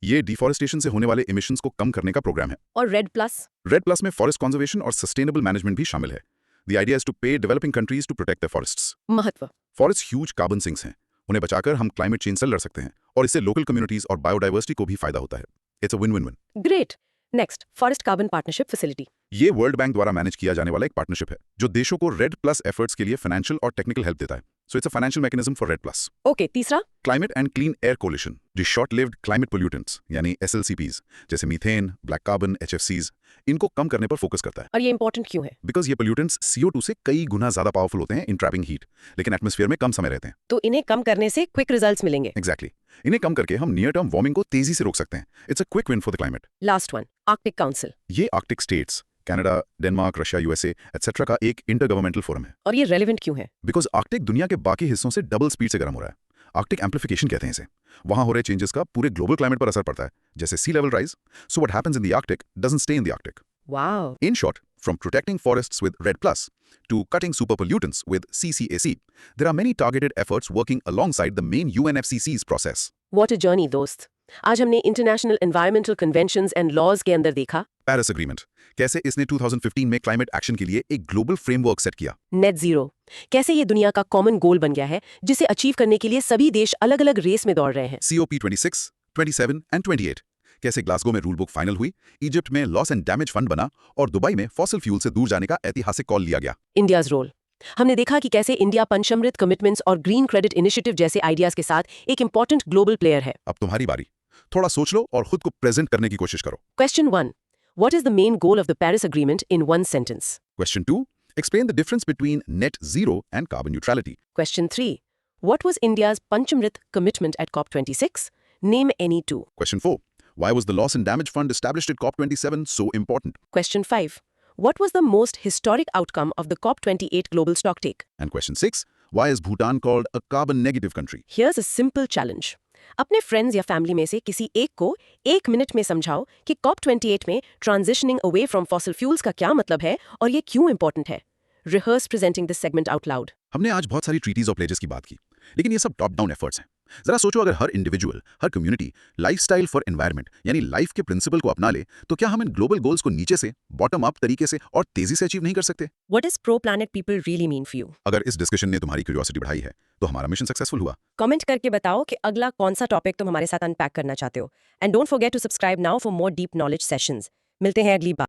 ये डिफॉरेस्टेशन से होने वाले इमिशंस को कम करने का प्रोग्राम है। और रेड प्लस? रेड प्लस में फॉरेस्ट कंजर्वेशन और सस्टेनेबल मैनेजमेंट भी शामिल है। The idea is to pay developing countries to protect their forests. महत्व? फॉरेस्ट ह्यूज कार्बन सिंक्स हैं, उन्हें बचाकर हम क्लाइमेट चेंज से लड़ सकते हैं और इससे लोकल कम्युनिटीज और बायोडाइवर्सिटी को भी फायदा होता है। It's a win win win. Great. Next, forest carbon partnership facility. ये वर्ल्ड बैंक द्वारा मैनेज किया जाने वाला एक पार्टनरशिप है जो देशों को रेड प्लस एफर्ट्स के लिए फाइनेंशियल और टेक्निकल हेल्प देता है। So it's a financial mechanism for REDD plus. Okay, तीसरा? Climate and clean air coalition, जो शॉर्ट लिव्ड क्लाइमेट पोल्यूटेंट्स यानी SLCPs जैसे मीथेन, ब्लैक कार्बन, HFCs, इनको कम करने पर फोकस करता है। और ये इंपॉर्टेंट क्यों है? बिकॉज ये पोल्यूटेंट्स CO2 से कई गुना ज्यादा पावरफुल होते हैं इन ट्रैपिंग हीट, लेकिन एटमॉस्फेयर में कम समय रहते हैं। तो इन्हें कम करने से क्विक रिजल्ट्स मिलेंगे। एग्जैक्टली। इन्हें कम करके हम नियर टर्म वार्मिंग को तेजी से रोक सकते हैं। It's a quick win for the climate. Last one, Arctic Council. ये Arctic states Canada, Denmark, Russia, USA etcetera का एक इंटरगवर्नमेंटल फोरम है। और ये रेलेवेंट क्यों है? बिकॉज आर्कटिक दुनिया के बाकी हिस्सों से डबल स्पीड से गर्म हो रहा है। आर्कटिक एम्प्लीफिकेशन कहते हैं इसे। वहां हो रहे चेंजेस का पूरे ग्लोबल क्लाइमेट पर असर पड़ता है, जैसे sea level rise. So what happens in the Arctic doesn't stay in the Arctic. Wow. In short, from protecting forests with REDD+ to cutting super pollutants with CCAC, there are many targeted efforts working alongside the main UNFCCC's process. What a journey, दोस्त. आज हमने international environmental conventions and laws के अंदर देखा Paris Agreement, कैसे इसने 2015 में क्लाइमेट एक्शन के लिए एक ग्लोबल फ्रेमवर्क सेट किया। नेट जीरो, कैसे ये दुनिया का कॉमन गोल बन गया है जिसे अचीव करने के लिए सभी देश अलग अलग रेस में दौड़ रहे हैं। COP26, 27 and 28, कैसे ग्लासगो में रूल बुक फाइनल हुई, इजिप्ट में लॉस एंड डैमेज फंड बना और दुबई में फॉसिल फ्यूल से दूर जाने का ऐतिहासिक कॉल लिया गया। इंडियाज रोल, हमने देखा कि कैसे इंडिया पंचमृत कमिटमेंट्स और ग्रीन क्रेडिट इनिशिएटिव जैसे आइडियाज के साथ एक इंपॉर्टेंट ग्लोबल प्लेयर है। अब तुम्हारी बारी, थोड़ा सोच लो और खुद को प्रेजेंट करने की कोशिश करो। Question 1. What is the main goal of the Paris Agreement in one sentence? Question 2. Explain the difference between net zero and carbon neutrality. Question 3. What was India's Panchamrit commitment at COP26? Name any two. Question 4. Why was the Loss and Damage Fund established at COP27 so important? Question 5. What was the most historic outcome of the COP28 global stocktake? And question 6. Why is Bhutan called a carbon negative country? Here's a simple challenge. अपने फ्रेंड्स या फैमिली में से किसी एक को 1 मिनट में समझाओ कि COP28 में transitioning away from fossil fuels का क्या मतलब है और ये क्यों इंपॉर्टेंट है। Rehearse presenting this segment out loud. हमने आज बहुत सारी ट्रीटीज और प्लेजेस की बात की, लेकिन ये सब टॉप डाउन एफर्ट्स हैं। जरा सोचो, अगर हर इंडिविजुअल, हर कम्युनिटी लाइफस्टाइल फॉर एनवायरनमेंट यानी लाइफ के प्रिंसिपल को अपना ले, तो क्या हम इन ग्लोबल गोल्स को नीचे से बॉटम अप तरीके से और तेजी से अचीव नहीं कर सकते? What does pro-planet people really mean for you? अगर इस डिस्कशन ने तुम्हारी क्यूरियोसिटी बढ़ाई है तो हमारा मिशन सक्सेसफुल हुआ। कमेंट करके बताओ कि अगला कौन सा टॉपिक तुम हमारे साथ अनपैक करना चाहते हो। And don't forget to subscribe now for more deep knowledge sessions. मिलते हैं अगली बार।